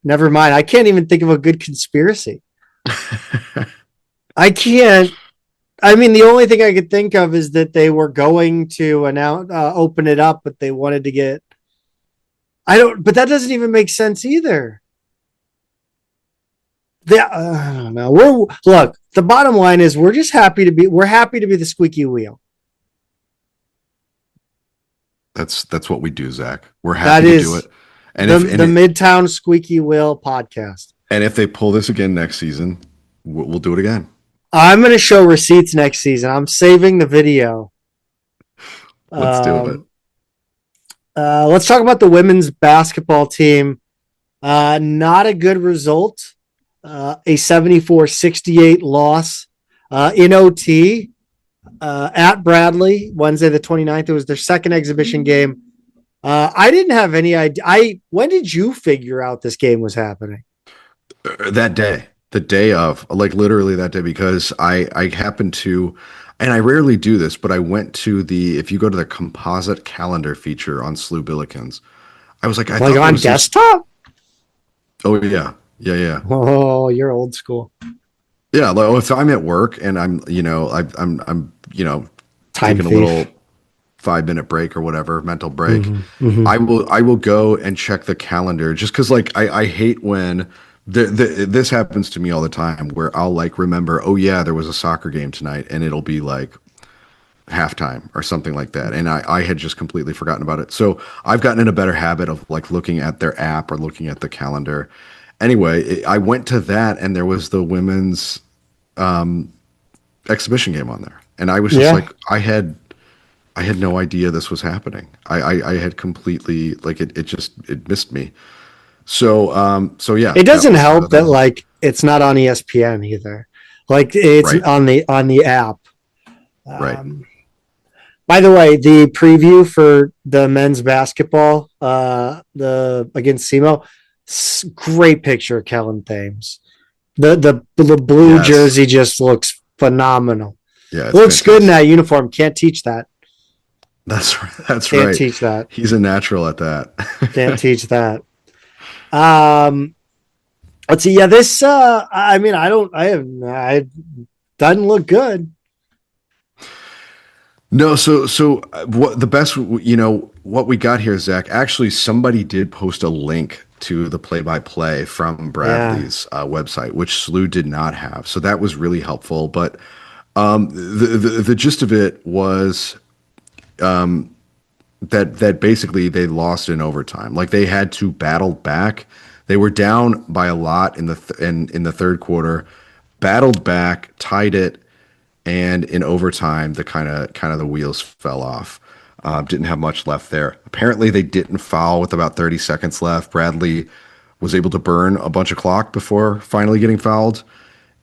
Never mind. I can't even think of a good conspiracy. I can't. I mean, the only thing I could think of is that they were going to open it up, but they wanted to get. But that doesn't even make sense either. I don't know. Look, the bottom line is we're happy to be the squeaky wheel. That's what we do, Zach. We're happy to do it. And the Midtown Squeaky Wheel podcast. And if they pull this again next season, we'll do it again. I'm going to show receipts next season. I'm saving the video. Let's do it. Let's talk about the women's basketball team. Not a good result. A 74-68 loss in OT at Bradley, Wednesday the 29th. It was their second exhibition game. I didn't have any idea. When did you figure out this game was happening? That day. The day of, like literally that day, because I happened to, and I rarely do this, but I went to if you go to the composite calendar feature on SLU Billikens, I was like, like on desktop? Oh yeah. Yeah. Oh, you're old school. Yeah. Like, if I'm at work and I'm taking a little 5-minute break or whatever, mental break, I will go and check the calendar just because like, I hate when this happens to me all the time where I'll like remember, oh yeah, there was a soccer game tonight and it'll be like halftime or something like that. And I had just completely forgotten about it. So I've gotten in a better habit of like looking at their app or looking at the calendar. Anyway, I went to that and there was the women's exhibition game on there. And I was just like, I had no idea this was happening. I had completely like it missed me. So yeah, it doesn't help that like it's not on ESPN either. Like it's on the app. Right. By the way, the preview for the men's basketball, against SEMO, great picture of Kellen Thames. The blue jersey just looks phenomenal. Yeah, looks good in that uniform. Can't teach that. That's right. Can't teach that. He's a natural at that. Can't teach that. Let's see. Yeah, this. I mean, I doesn't look good. No, so what the best, what we got here, Zach, actually somebody did post a link to the play-by-play from Yeah. Bradley's website, which SLU did not have. So that was really helpful. But the gist of it was that basically they lost in overtime. Like they had to battle back. They were down by a lot in the third quarter, battled back, tied it, and in overtime, the kind of the wheels fell off. Didn't have much left there. Apparently, they didn't foul with about 30 seconds left. Bradley was able to burn a bunch of clock before finally getting fouled,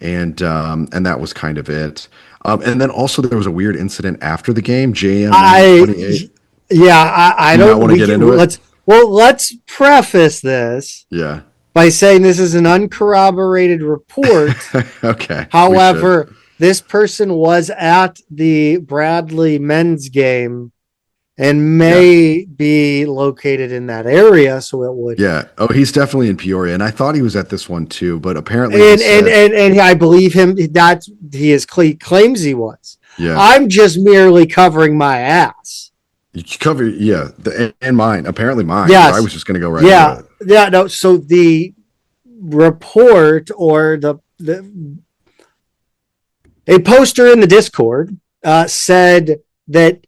and that was kind of it. And then also there was a weird incident after the game. JM 28. Yeah, I Do you not don't. want to get into it? Let's preface this Yeah. by saying this is an uncorroborated report. Okay. However, this person was at the Bradley men's game and may be located in that area, so it would. Yeah. Oh, he's definitely in Peoria, and I thought he was at this one too, but apparently, And I believe him. That claims he was. Yeah. I'm just merely covering my ass. You cover, yeah, and mine. Apparently, mine. Yes. I was just going to go right. Yeah. Into it. Yeah. No. So the report or a poster in the Discord said that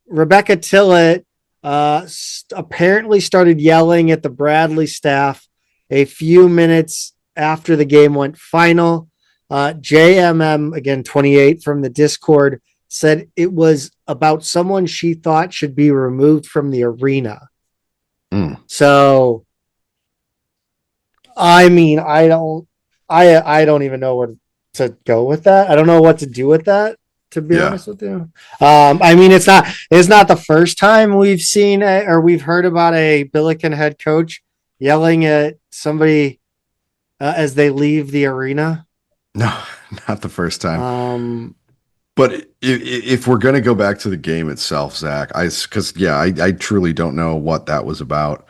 Rebecca Tillett apparently started yelling at the Bradley staff a few minutes after the game went final. JMM, again, 28 from the Discord, said it was about someone she thought should be removed from the arena. So, I mean, I don't even know where to go with that. I don't know what to do with that, to be honest with you. I mean, it's not the first time we've seen or we've heard about a Billiken head coach yelling at somebody as they leave the arena. No, not the first time. But if we're going to go back to the game itself, Zach, I truly don't know what that was about.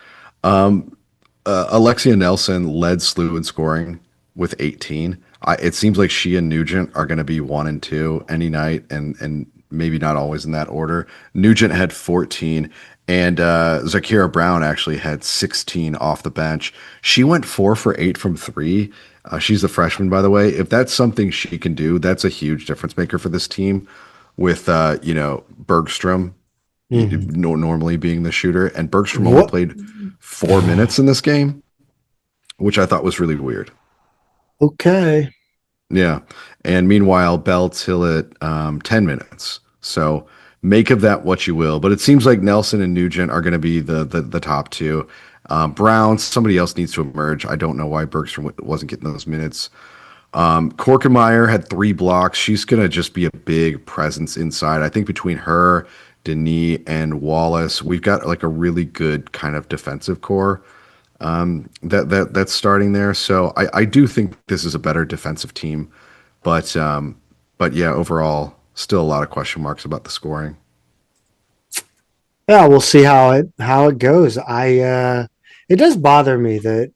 Alexia Nelson led SLU in scoring with 18. It seems like she and Nugent are going to be 1 and 2 any night, and maybe not always in that order. Nugent had 14, and Zakira Brown actually had 16 off the bench. She went 4 for 8 from 3. She's a freshman, by the way. If that's something she can do, that's a huge difference maker for this team. With Bergstrom normally being the shooter, and Bergstrom only played 4 minutes in this game, which I thought was really weird. Okay. Yeah. And meanwhile, Bell Tillett, 10 minutes. So make of that what you will. But it seems like Nelson and Nugent are going to be the top two. Brown, somebody else needs to emerge. I don't know why Bergstrom wasn't getting those minutes. Korkemeyer had 3 blocks. She's going to just be a big presence inside. I think between her, Denis, and Wallace, we've got like a really good kind of defensive core that's starting there. So I do think this is a better defensive team. But yeah, overall, still a lot of question marks about the scoring. Yeah, we'll see how it goes. It does bother me that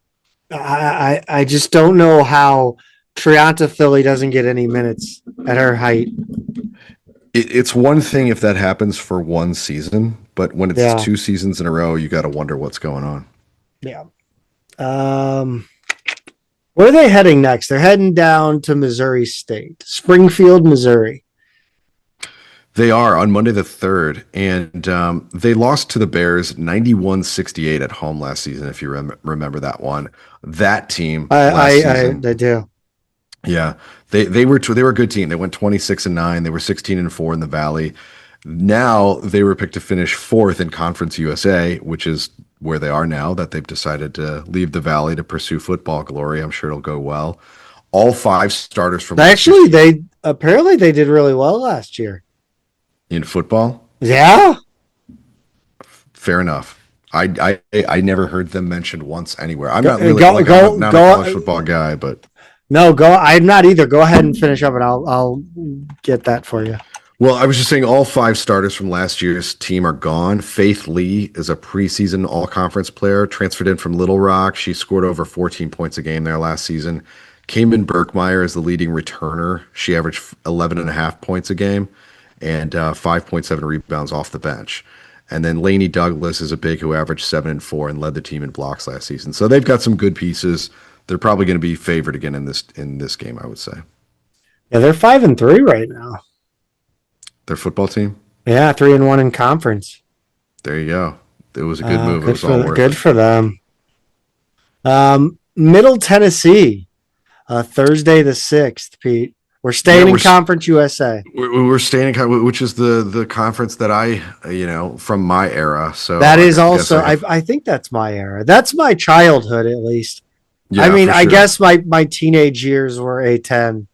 I just don't know how Trianta Philly doesn't get any minutes at her height. It's one thing if that happens for one season, but when it's 2 seasons in a row, you got to wonder what's going on. Yeah. Where are they heading next? They're heading down to Missouri State, Springfield, Missouri. They are on Monday the 3rd, and they lost to the Bears 91-68 at home last season, if you remember that one. That team I do. Yeah, they were a good team. They went 26-9. They were 16-4 in the Valley. Now they were picked to finish 4th in Conference USA, which is where they are now that they've decided to leave the Valley to pursue football glory. I'm sure it'll go well. All 5 starters from actually they did really well last year in football. Yeah, fair enough. I never heard them mentioned once anywhere. I'm not really a college football guy, but. No, go. I'm not either. Go ahead and finish up, and I'll get that for you. Well, I was just saying all 5 starters from last year's team are gone. Faith Lee is a preseason all-conference player, transferred in from Little Rock. She scored over 14 points a game there last season. Cayman Berkmeyer is the leading returner. She averaged 11.5 points a game. and 5.7 rebounds off the bench. And then Laney Douglas is a big who averaged 7 and 4 and led the team in blocks last season. So they've got some good pieces. They're probably going to be favored again in this game, I would say. Yeah, they're 5-3 right now. Their football team? Yeah, 3-1 in conference. There you go. It was a good move. It was all worth good it. for them. Middle Tennessee, Thursday the 6th, Pete. We're staying in Conference USA. We're staying in, which is the conference that I, from my era. So that is also, I think that's my era. That's my childhood, at least. Yeah, I mean, for I sure. guess my teenage years were A10.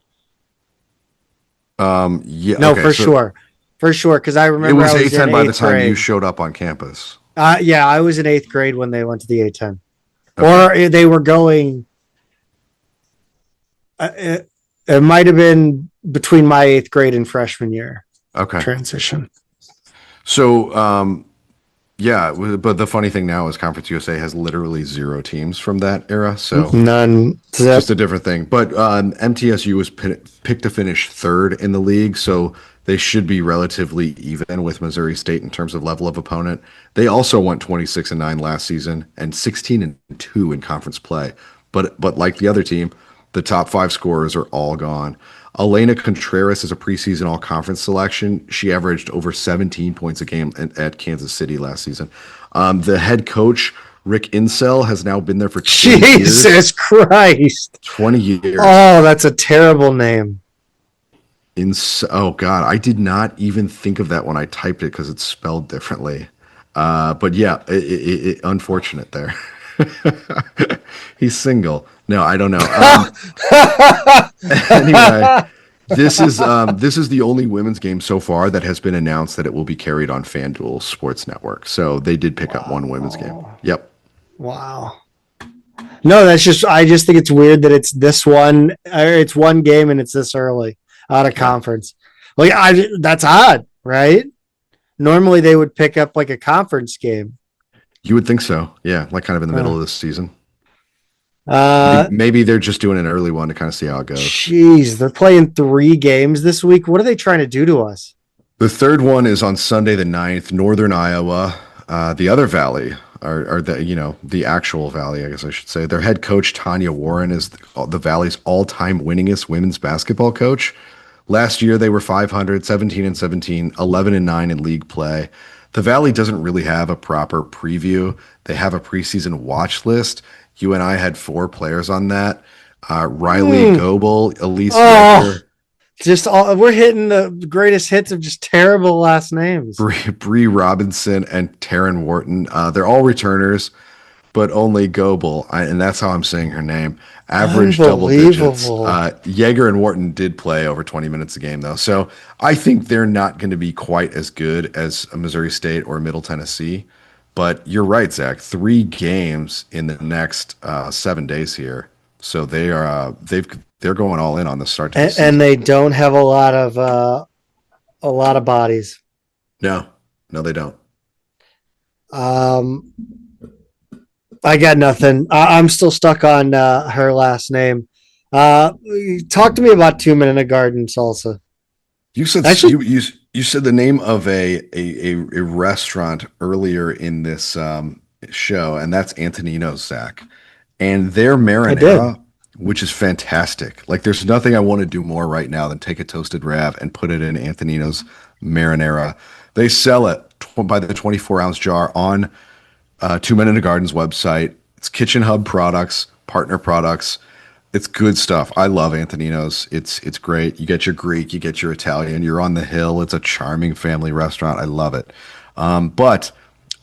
Yeah. No, okay, for sure. For sure, because I remember it was I was A10 in by the 8th time grade. you showed up on campus. Yeah, I was in 8th grade when they went to the A10. Okay. Or they were going... it might have been between my 8th grade and freshman year. Okay. Transition. So, yeah, but the funny thing now is Conference USA has literally 0 teams from that era. So none. just a different thing. But MTSU was picked to finish 3rd in the league. So they should be relatively even with Missouri State in terms of level of opponent. They also went 26-9 last season and 16-2 in conference play. But like the other team, the top 5 scorers are all gone. Elena Contreras is a preseason all-conference selection. She averaged over 17 points a game at Kansas City last season. The head coach, Rick Insell, has now been there for 20 years. Jesus Christ. 20 years. Oh, that's a terrible name. Oh, God. I did not even think of that when I typed it because it's spelled differently. But yeah, unfortunate there. He's single. No, I don't know. Anyway, this is the only women's game so far that has been announced that it will be carried on FanDuel Sports Network. So they did pick up one women's game. Yep. Wow. No, I just think it's weird that it's this one. It's one game and it's this early out of conference. Like that's odd, right? Normally they would pick up like a conference game. You would think so. Yeah, like kind of in the middle of this season. Maybe they're just doing an early one to kind of see how it goes. Jeez, they're playing 3 games this week. What are they trying to do to us? The third one is on Sunday the 9th, Northern Iowa. The other Valley, or the actual Valley, I guess I should say. Their head coach, Tanya Warren, is the Valley's all-time winningest women's basketball coach. Last year, they were 500, 17-17, 11-9 in league play. The Valley doesn't really have a proper preview. They have a preseason watch list. You and I had 4 players on that. Riley Goebel, Elise Yeager. We're hitting the greatest hits of just terrible last names. Bree Robinson and Taryn Wharton. They're all returners, but only Goebel, and that's how I'm saying her name, average double digits. Yeager and Wharton did play over 20 minutes a game, though. So I think they're not going to be quite as good as a Missouri State or Middle Tennessee. But you're right, Zach. 3 games in the next 7 days here. So they're going all in on the start to the season. And they don't have a lot of bodies. No, they don't. I got nothing. I'm still stuck on her last name. Talk to me about 2 Men in a Garden salsa. You said you said the name of a restaurant earlier in this show, and that's Antonino's, Zach. And their marinara, which is fantastic. Like, there's nothing I want to do more right now than take a toasted Rav and put it in Antonino's marinara. They sell it by the 24-ounce jar on 2 Men in a Garden's website. It's Kitchen Hub products, partner products. It's good stuff. I love Antonino's. It's great. You get your Greek, you get your Italian. You're on the hill. It's a charming family restaurant. I love it. But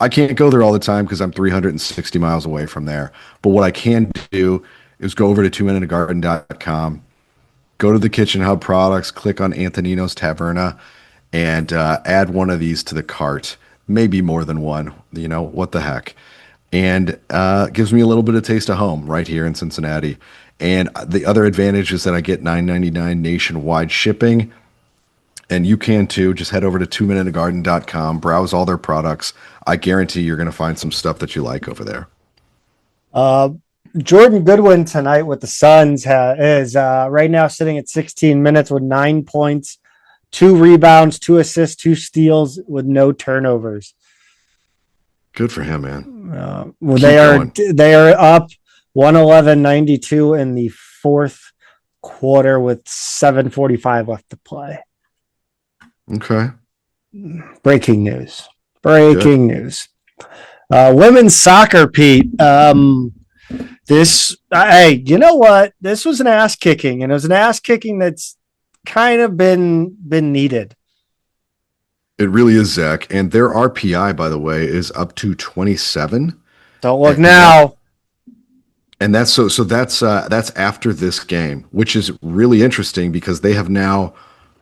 I can't go there all the time because I'm 360 miles away from there. But what I can do is go over to 2minutegarden.com, go to the Kitchen Hub products, click on Antonino's Taverna, and add one of these to the cart. Maybe more than one. What the heck? And gives me a little bit of taste of home right here in Cincinnati. And the other advantage is that I get $9.99 nationwide shipping. And you can too. Just head over to 2minutegarden.com, browse all their products. I guarantee you're going to find some stuff that you like over there. Jordan Goodwin tonight with the Suns is right now sitting at 16 minutes with 9 points, 2 rebounds, 2 assists, 2 steals with no turnovers. Good for him, man. They are up 111-92 in the fourth quarter with 7:45 left to play. Okay. Breaking news. News. Women's soccer, Pete. Hey, you know what? This was an ass kicking, and it was an ass kicking that's kind of been needed. It really is, Zach. And their RPI, by the way, is up to 27. Don't look now. And that's that's after this game, which is really interesting because they have now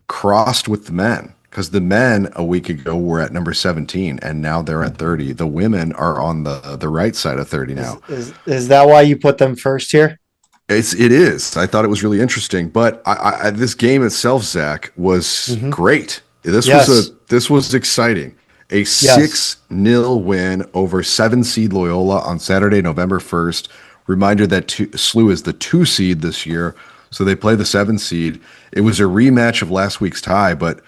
crossed with the men. Because the men a week ago were at number 17, and now they're at 30. The women are on the right side of 30 now. Is that why you put them first here? It is. I thought it was really interesting, but this game itself, Zach, was great. This was exciting. A 6-0 win over 7 seed Loyola on Saturday, November 1st. Reminder that SLU is the 2 seed this year, so they play the 7 seed. It was a rematch of last week's tie, but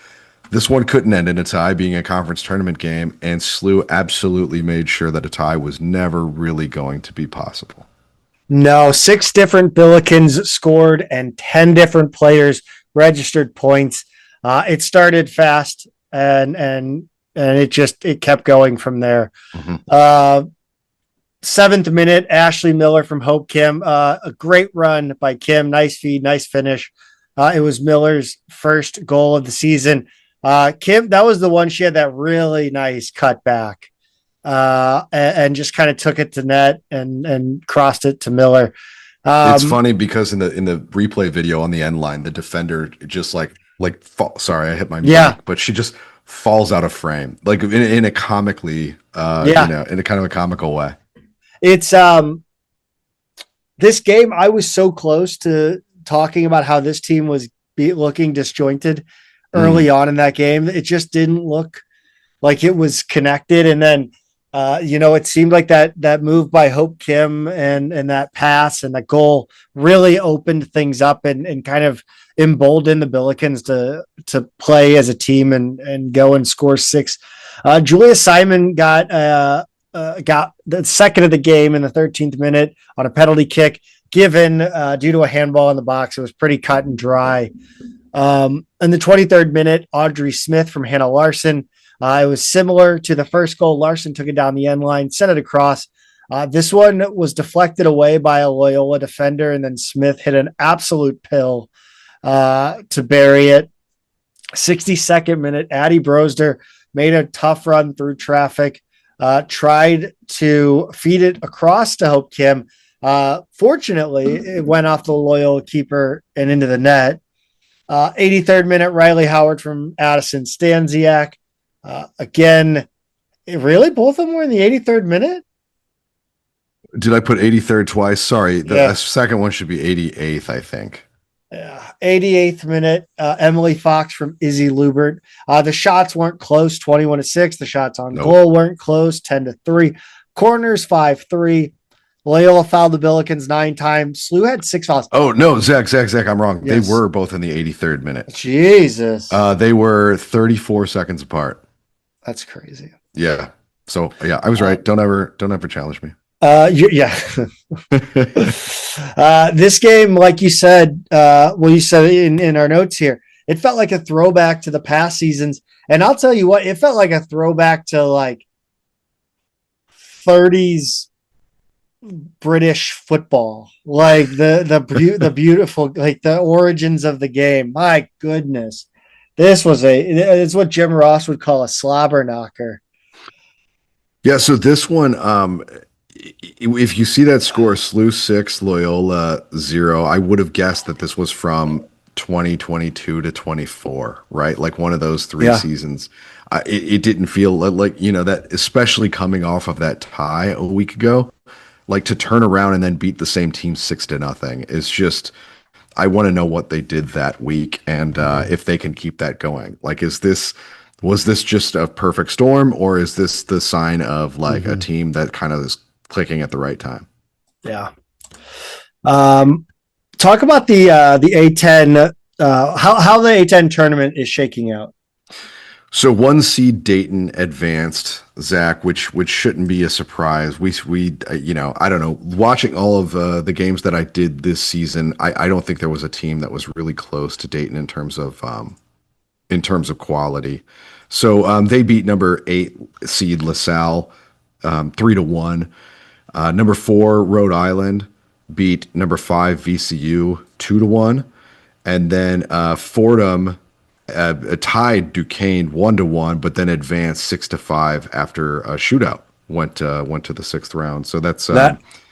this one couldn't end in a tie, being a conference tournament game, and SLU absolutely made sure that a tie was never really going to be possible. No, 6 different Billikens scored and 10 different players registered points. It started fast and it kept going from there. 7th minute, Ashley Miller from Hope Kim. A great run by Kim. Nice feed, nice finish. It was Miller's first goal of the season. Kim, that was the one. She had that really nice cutback and just kind of took it to net and crossed it to Miller. It's funny because in the replay video on the end line, the defender just sorry, I hit my mic, but she just falls out of frame, like in a comically, in a kind of a comical way. It's this game. I was so close to talking about how this team was looking disjointed early on in that game. It just didn't look like it was connected. And then, it seemed like that move by Hope Kim and that pass and that goal really opened things up and kind of emboldened the Billikens to play as a team and go and score 6. Julia Simon got the second of the game in the 13th minute on a penalty kick given due to a handball in the box. It was pretty cut and dry. In the 23rd minute, Audrey Smith from Hannah Larson. It was similar to the first goal. Larson took it down the end line, sent it across. This one was deflected away by a Loyola defender, and then Smith hit an absolute pill to bury it. 62nd minute, Addie Brosder made a tough run through traffic, tried to feed it across to Hope Kim. Fortunately, it went off the Loyola keeper and into the net. 83rd minute, Riley Howard from Addison Stanziak. Again, really? Both of them were in the 83rd minute? Did I put 83rd twice? Sorry. The second one should be 88th, I think. Yeah. 88th minute, Emily Fox from Izzy Lubert. The shots weren't close, 21-6. The shots on goal weren't close, 10-3. Corners, 5-3. Loyola fouled the Billikens 9 times. SLU had 6 fouls. Oh, no, Zach, I'm wrong. Yes. They were both in the 83rd minute. Jesus. They were 34 seconds apart. That's crazy. Yeah. So, I was right. Don't ever challenge me. This game, like you said, you said in our notes here, it felt like a throwback to the past seasons. And I'll tell you what, it felt like a throwback to like 30s British football, like the beautiful, like the origins of the game. My goodness, it's what Jim Ross would call a slobber knocker. Yeah. So this one, if you see that score, SLU 6, Loyola 0, I would have guessed that this was from 2022 to 24, right? Like one of those 3 seasons. It didn't feel like, that, especially coming off of that tie a week ago, like to turn around and then beat the same team 6-0 is just, I want to know what they did that week and if they can keep that going. Like, was this just a perfect storm, or is this the sign of like a team that kind of is clicking at the right time? Yeah. Talk about the A10 how the A10 tournament is shaking out. So 1 seed Dayton advanced, Zach, which shouldn't be a surprise. We I don't know. Watching all of the games that I did this season, I don't think there was a team that was really close to Dayton in terms of quality. So they beat number 8 seed LaSalle 3-1. Number 4 Rhode Island beat number 5 VCU 2-1, and then Fordham tied Duquesne 1-1, but then advanced 6-5 after a shootout. Went to the 6th round. So that's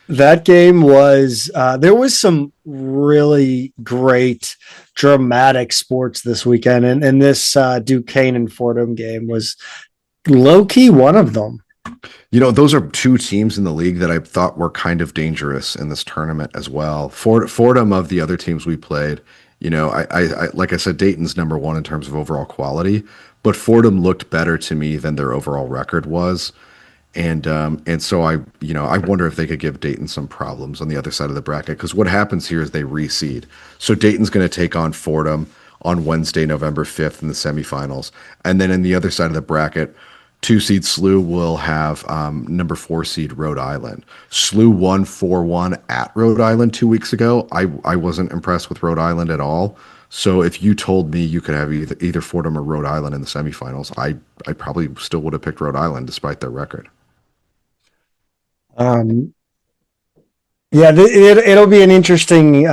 that game was there was some really great dramatic sports this weekend, and this Duquesne and Fordham game was low key one of them. Those are 2 teams in the league that I thought were kind of dangerous in this tournament as well. Fordham, of the other teams we played, I like I said, Dayton's number 1 in terms of overall quality, but Fordham looked better to me than their overall record was. And so I wonder if they could give Dayton some problems on the other side of the bracket, because what happens here is they reseed. So Dayton's going to take on Fordham on Wednesday, November 5th in the semifinals. And then in the other side of the bracket, 2 seed SLU will have number 4 seed Rhode Island. SLU won 4-1 at Rhode Island 2 weeks ago. I wasn't impressed with Rhode Island at all. So if you told me you could have either Fordham or Rhode Island in the semifinals, I probably still would have picked Rhode Island despite their record. It'll be an interesting.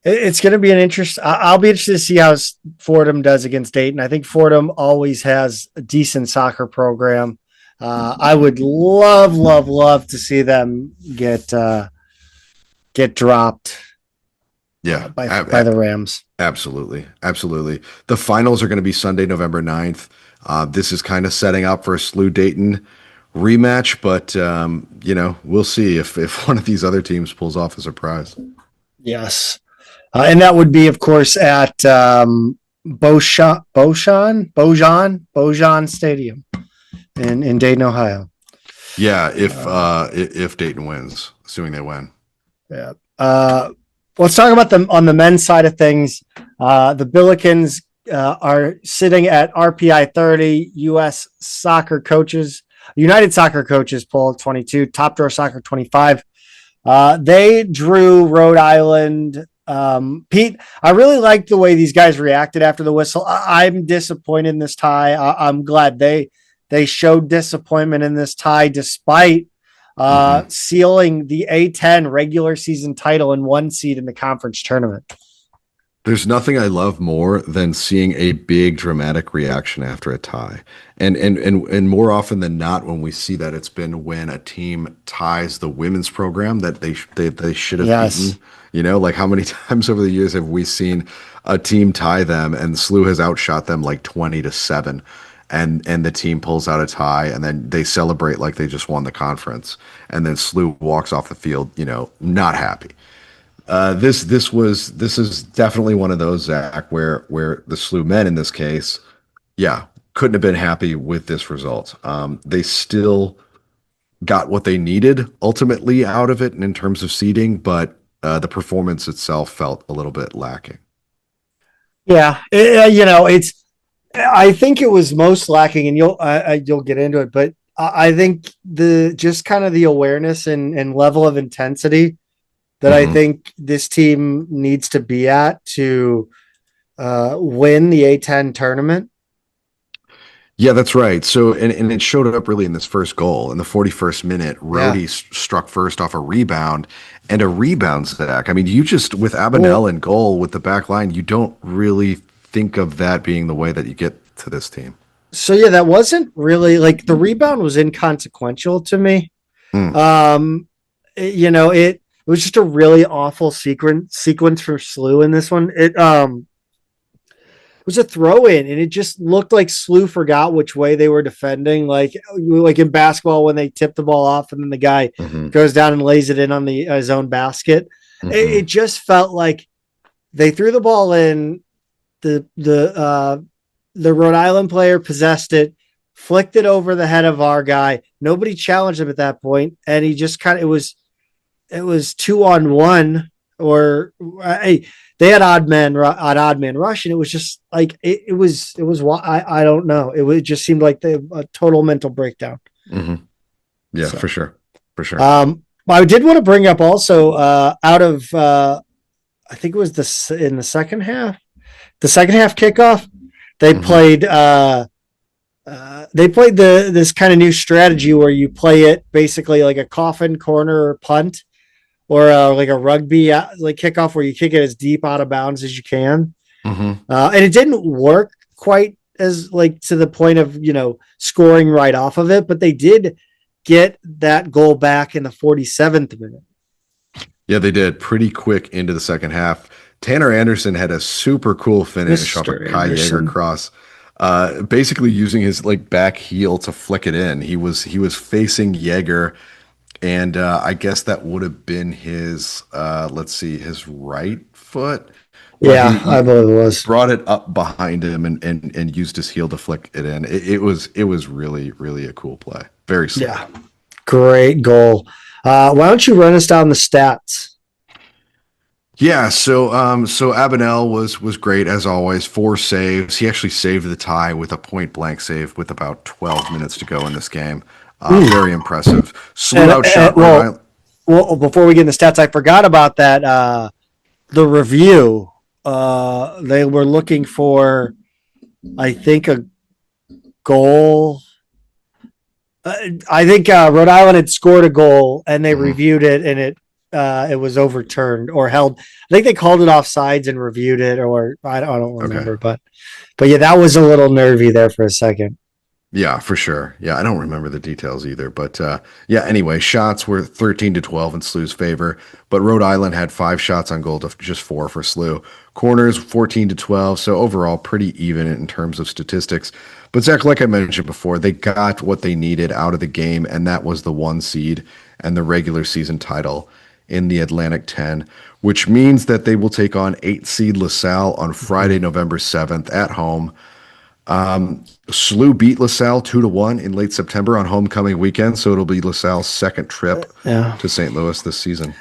It's going to be an interest. I'll be interested to see how Fordham does against Dayton. I think Fordham always has a decent soccer program. I would love to see them get dropped. Yeah, by the Rams. Absolutely. The finals are going to be Sunday, November 9th. This is kind of setting up for a SLU Dayton rematch, but we'll see if one of these other teams pulls off a surprise. Yes. And that would be, of course, at Beaujon Stadium in Dayton, Ohio. Yeah, if Dayton wins, assuming they win. Yeah. Let's talk about them on the men's side of things. The Billikens are sitting at RPI 30. U.S. soccer coaches, United Soccer Coaches poll 22, Top Drawer Soccer 25. They drew Rhode Island. Pete, I really like the way these guys reacted after the whistle. I'm disappointed in this tie. I'm glad they showed disappointment in this tie despite sealing the A10 regular season title and 1 seed in the conference tournament. There's nothing I love more than seeing a big dramatic reaction after a tie. And more often than not, when we see that, it's been when a team ties the women's program that they should have beaten. Like how many times over the years have we seen a team tie them and SLU has outshot them like 20-7, and the team pulls out a tie and then they celebrate like they just won the conference, and then SLU walks off the field, not happy. This is definitely one of those, Zach, where the SLU men in this case, couldn't have been happy with this result. They still got what they needed ultimately out of it in terms of seeding, but the performance itself felt a little bit lacking. Yeah, I think it was most lacking, and you'll get into it, but I think just kind of the awareness and level of intensity that I think this team needs to be at to win the A10 tournament. Yeah, that's right. So, and it showed up really in this first goal in the 41st minute. Rhodey struck first off a rebound, and a rebound, Zach. I mean, you just, with Abinell in goal with the back line, you don't really think of that being the way that you get to this team. So, yeah, that wasn't really, like, the rebound was inconsequential to me. It was just a really awful sequence for SLU in this one. It was a throw in, and it just looked like SLU forgot which way they were defending. Like in basketball, when they tip the ball off and then the guy goes down and lays it in on his own basket. It just felt like they threw the ball in. The Rhode Island player possessed it, flicked it over the head of our guy. Nobody challenged him at that point, and he just it was 2-on-1 or they had odd man rush, and it was just like it was. I don't know. It just seemed like a total mental breakdown. Mm-hmm. Yeah, so. for sure. I did want to bring up also out of I think it was in the second half kickoff, they played this kind of new strategy where you play it basically like a coffin corner or punt, or like a rugby like kickoff where you kick it as deep out of bounds as you can. And it didn't work quite as like to the point of, scoring right off of it, but they did get that goal back in the 47th minute. Yeah, they did pretty quick into the second half. Tanner Anderson had a super cool finish off a Kai Jaeger cross, basically using his back heel to flick it in. He was facing Jaeger, and I guess that would have been his his right foot. Yeah, I believe it was. Brought it up behind him and used his heel to flick it in. It was really, really a cool play. Very slick. Yeah, great goal. Why don't you run us down the stats? Yeah, so Abinell was great as always. 4 saves. He actually saved the tie with a point blank save with about 12 minutes to go in this game. Very impressive. Slew out shot. Well, before we get in the stats, I forgot about that. The review. They were looking for, I think, a goal. I think Rhode Island had scored a goal, and they reviewed it, and it was overturned or held. I think they called it offsides and reviewed it, or I don't remember, okay. But yeah, that was a little nervy there for a second. Yeah, for sure. Yeah, I don't remember the details either, but anyway, shots were 13-12 in SLU's favor, but Rhode Island had 5 shots on goal to just 4 for SLU. Corners 14-12, so overall pretty even in terms of statistics. But Zach, like I mentioned before, they got what they needed out of the game, and that was the 1 seed and the regular season title in the Atlantic 10, which means that they will take on 8 seed LaSalle on Friday, November 7th at home. SLU beat LaSalle 2-1 in late September on homecoming weekend, so it'll be LaSalle's second trip to St. Louis this season.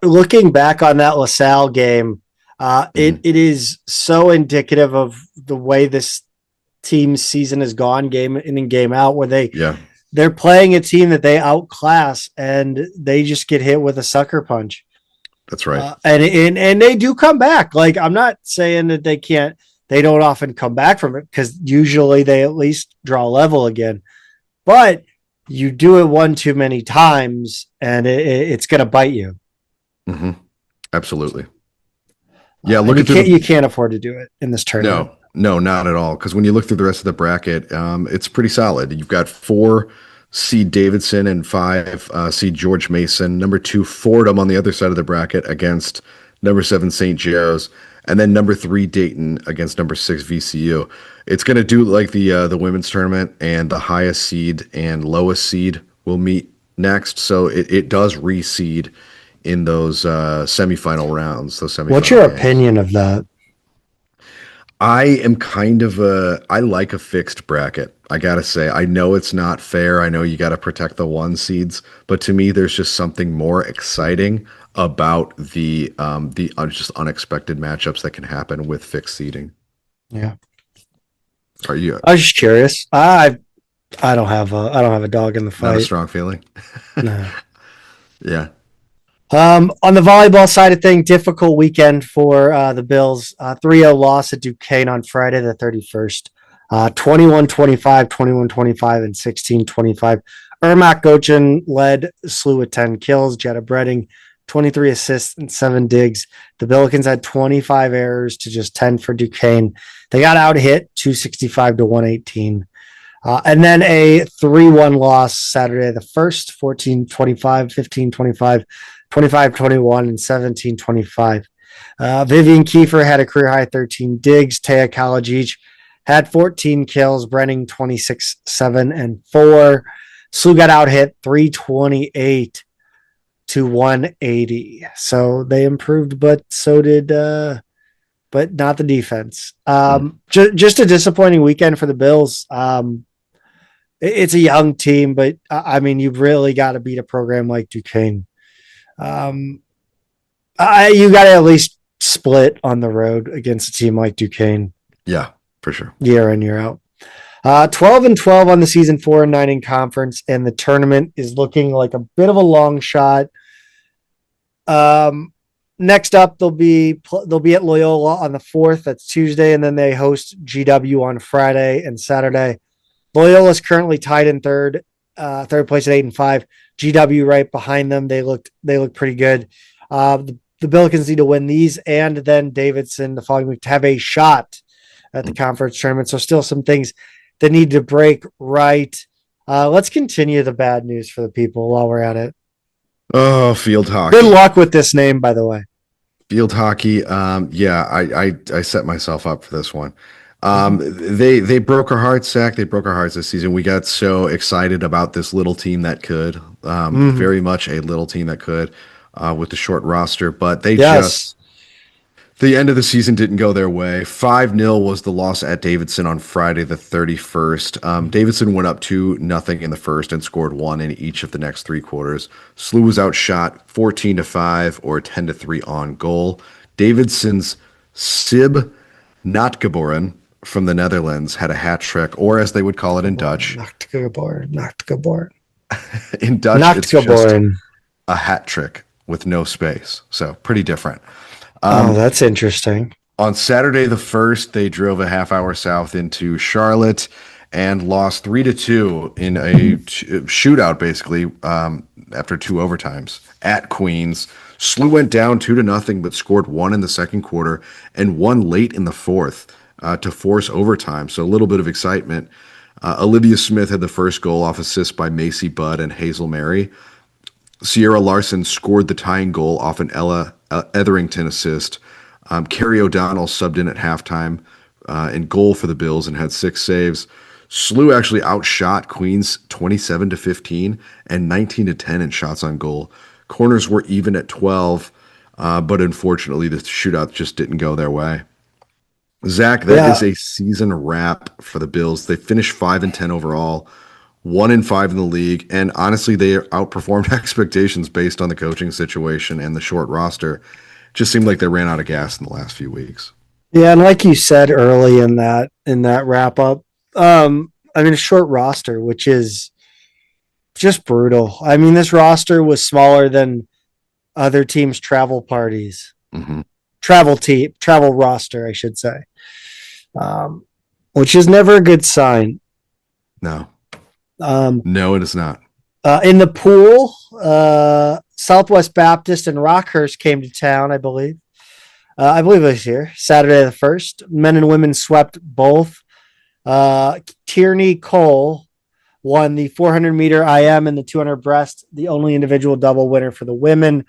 Looking back on that LaSalle game, it is so indicative of the way this team's season has gone, game in and game out, where they're playing a team that they outclass and they just get hit with a sucker punch. That's right. And they do come back. Like, I'm not saying that they don't often come back from it, because usually they at least draw level again, but you do it one too many times and it's going to bite you. Mm-hmm. Absolutely. Yeah. You can't afford to do it in this tournament. No, not at all. Because when you look through the rest of the bracket, it's pretty solid. You've got 4 seed Davidson and 5 seed George Mason. Number 2 Fordham on the other side of the bracket against number 7 St. Joe's, and then number 3 Dayton against number 6 VCU. It's going to do like the women's tournament, and the highest seed and lowest seed will meet next. So it does reseed in those semifinal rounds. What's your opinion of that? I am I like a fixed bracket. I got to say, I know it's not fair. I know you got to protect the 1 seeds, but to me, there's just something more exciting about the just unexpected matchups that can happen with fixed seeding. Yeah. Are you? I was just curious. I don't have a dog in the fight. Not a strong feeling. No. Yeah. On the volleyball side of things, difficult weekend for the Bills. 3-0 loss at Duquesne on Friday the 31st. 21-25, 21-25, and 16-25. Ermac Gochin led SLU with 10 kills. Jetta Bredding, 23 assists and 7 digs. The Billikens had 25 errors to just 10 for Duquesne. They got out hit 265-118. And then a 3-1 loss Saturday the 1st, 14-25, 15-25, 25-21, and 17-25. Vivian Kiefer had a career-high 13 digs. Taya Kalajic had 14 kills. Brenning 26, 7, and 4. SLU got out hit 328 to 180. So they improved, but so did but not the defense. Just a disappointing weekend for the Bills. It's a young team, but I mean, you've really got to beat a program like Duquesne. You got to at least split on the road against a team like Duquesne. Yeah, for sure. Year in, year out. 12-12 on the season, 4-9 in conference, and the tournament is looking like a bit of a long shot. Next up, they'll be at Loyola on the 4th. That's Tuesday, and then they host GW on Friday and Saturday. Loyola is currently tied in third place at 8-5. GW right behind them. They look pretty good. The Billikens need to win these and then Davidson the following week to have a shot at the conference tournament. So still some things that need to break right. Let's continue the bad news for the people while we're at it. Oh, field hockey. Good luck with this name, by the way. Field hockey. I set myself up for this one. They broke our hearts, Zach. They broke our hearts this season. We got so excited about this little team that could, very much a little team that could, with the short roster, but they the end of the season didn't go their way. 5-0 was the loss at Davidson on Friday the 31st. Davidson went up 2-0 in the first and scored 1 in each of the next 3 quarters. SLU was outshot 14-5 or 10-3 on goal. Davidson's Sib Nachtgeboren from the Netherlands had a hat trick, or as they would call it in Dutch. Nachtgeboren. In Dutch, it's just a hat trick with no space. So pretty different. That's interesting. On Saturday the 1st, they drove a half hour south into Charlotte and lost 3-2 in a shootout, basically, after 2 overtimes at Queens. SLU went down 2-0, but scored 1 in the second quarter and 1 late in the fourth to force overtime. So a little bit of excitement. Olivia Smith had the first goal off assist by Macy Budd and Hazel Mary. Sierra Larson scored the tying goal off an Ella Etherington assist. Carrie O'Donnell subbed in at halftime in goal for the Bills and had 6 saves. SLU actually outshot Queens 27-15 and 19-10 in shots on goal. Corners were even at 12, but unfortunately the shootout just didn't go their way. Zach, that is a season wrap for the Bills. They finished 5-10 overall, 1-5 in the league, and honestly, they outperformed expectations based on the coaching situation and the short roster. Just seemed like they ran out of gas in the last few weeks. Yeah, and like you said early in that wrap up, a short roster, which is just brutal. I mean, this roster was smaller than other teams' travel parties. Mm-hmm. Travel roster, I should say, which is never a good sign. No. No, it is not. In the pool, Southwest Baptist and Rockhurst came to town, I believe. I believe it was here, Saturday the 1st. Men and women swept both. Tierney Cole won the 400-meter IM and the 200 breast, the only individual double winner for the women.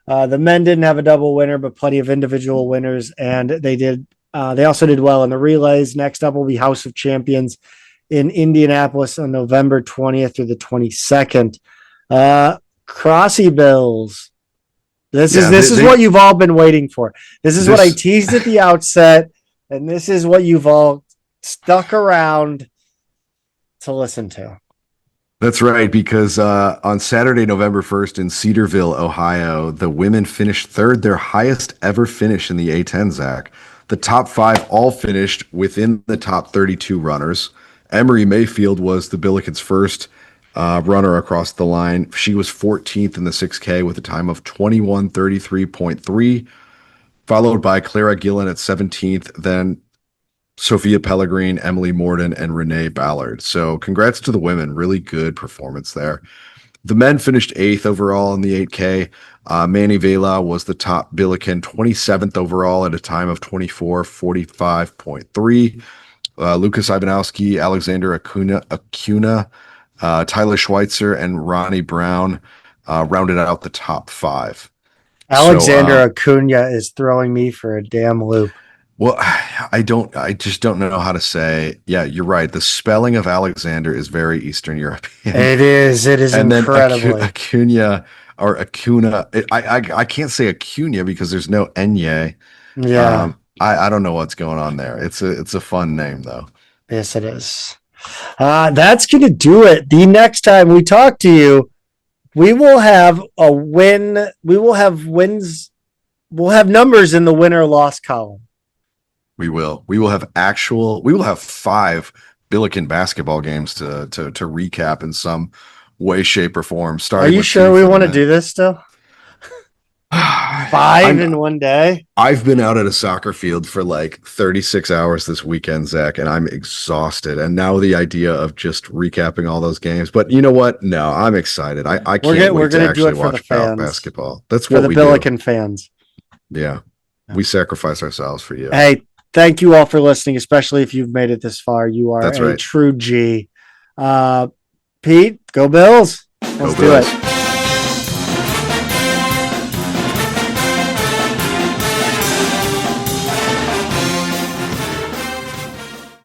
The men didn't have a double winner, but plenty of individual winners, and they did. They also did well in the relays. Next up will be House of Champions in Indianapolis on November 20th through the 22nd. Crossy Bills. This is what you've all been waiting for. This is what I teased at the outset, and this is what you've all stuck around to listen to. That's right, because on Saturday, November 1st in Cedarville, Ohio, the women finished third, their highest ever finish in the A10, Zach. The top 5 all finished within the top 32 runners. Emery Mayfield was the Billiken's first runner across the line. She was 14th in the 6K with a time of 21:33.3, followed by Clara Gillen at 17th, then Sophia Pellegrin, Emily Morden, and Renee Ballard. So congrats to the women. Really good performance there. The men finished 8th overall in the 8K. Manny Vela was the top Billiken, 27th overall at a time of 24:45.3. Lucas Ivanowski, Alexander Acuna, Tyler Schweitzer, and Ronnie Brown rounded out the top 5. Alexander Acuna is throwing me for a damn loop. Well, I just don't know how to say. Yeah, you're right. The spelling of Alexander is very Eastern European. It is and incredibly. Then Acuna or Acuna. I can't say Acuna because there's no Enye. Yeah. I don't know what's going on there. It's a fun name though. Yes, it is. That's going to do it. The next time we talk to you, We will have a win. We will have wins. We'll have numbers in the win or loss column. We will. We will have 5 Billiken basketball games to recap in some way, shape, or form. Are you sure we want to do this still? 5 in one day? I've been out at a soccer field for like 36 hours this weekend, Zach, and I'm exhausted. And now the idea of just recapping all those games. But you know what? No, I'm excited. I can't wait to actually watch basketball. That's what we do. For the Billiken fans. Yeah. We sacrifice ourselves for you. Hey, thank you all for listening, especially if you've made it this far. You are a true G. Pete, go Bills. Let's do it.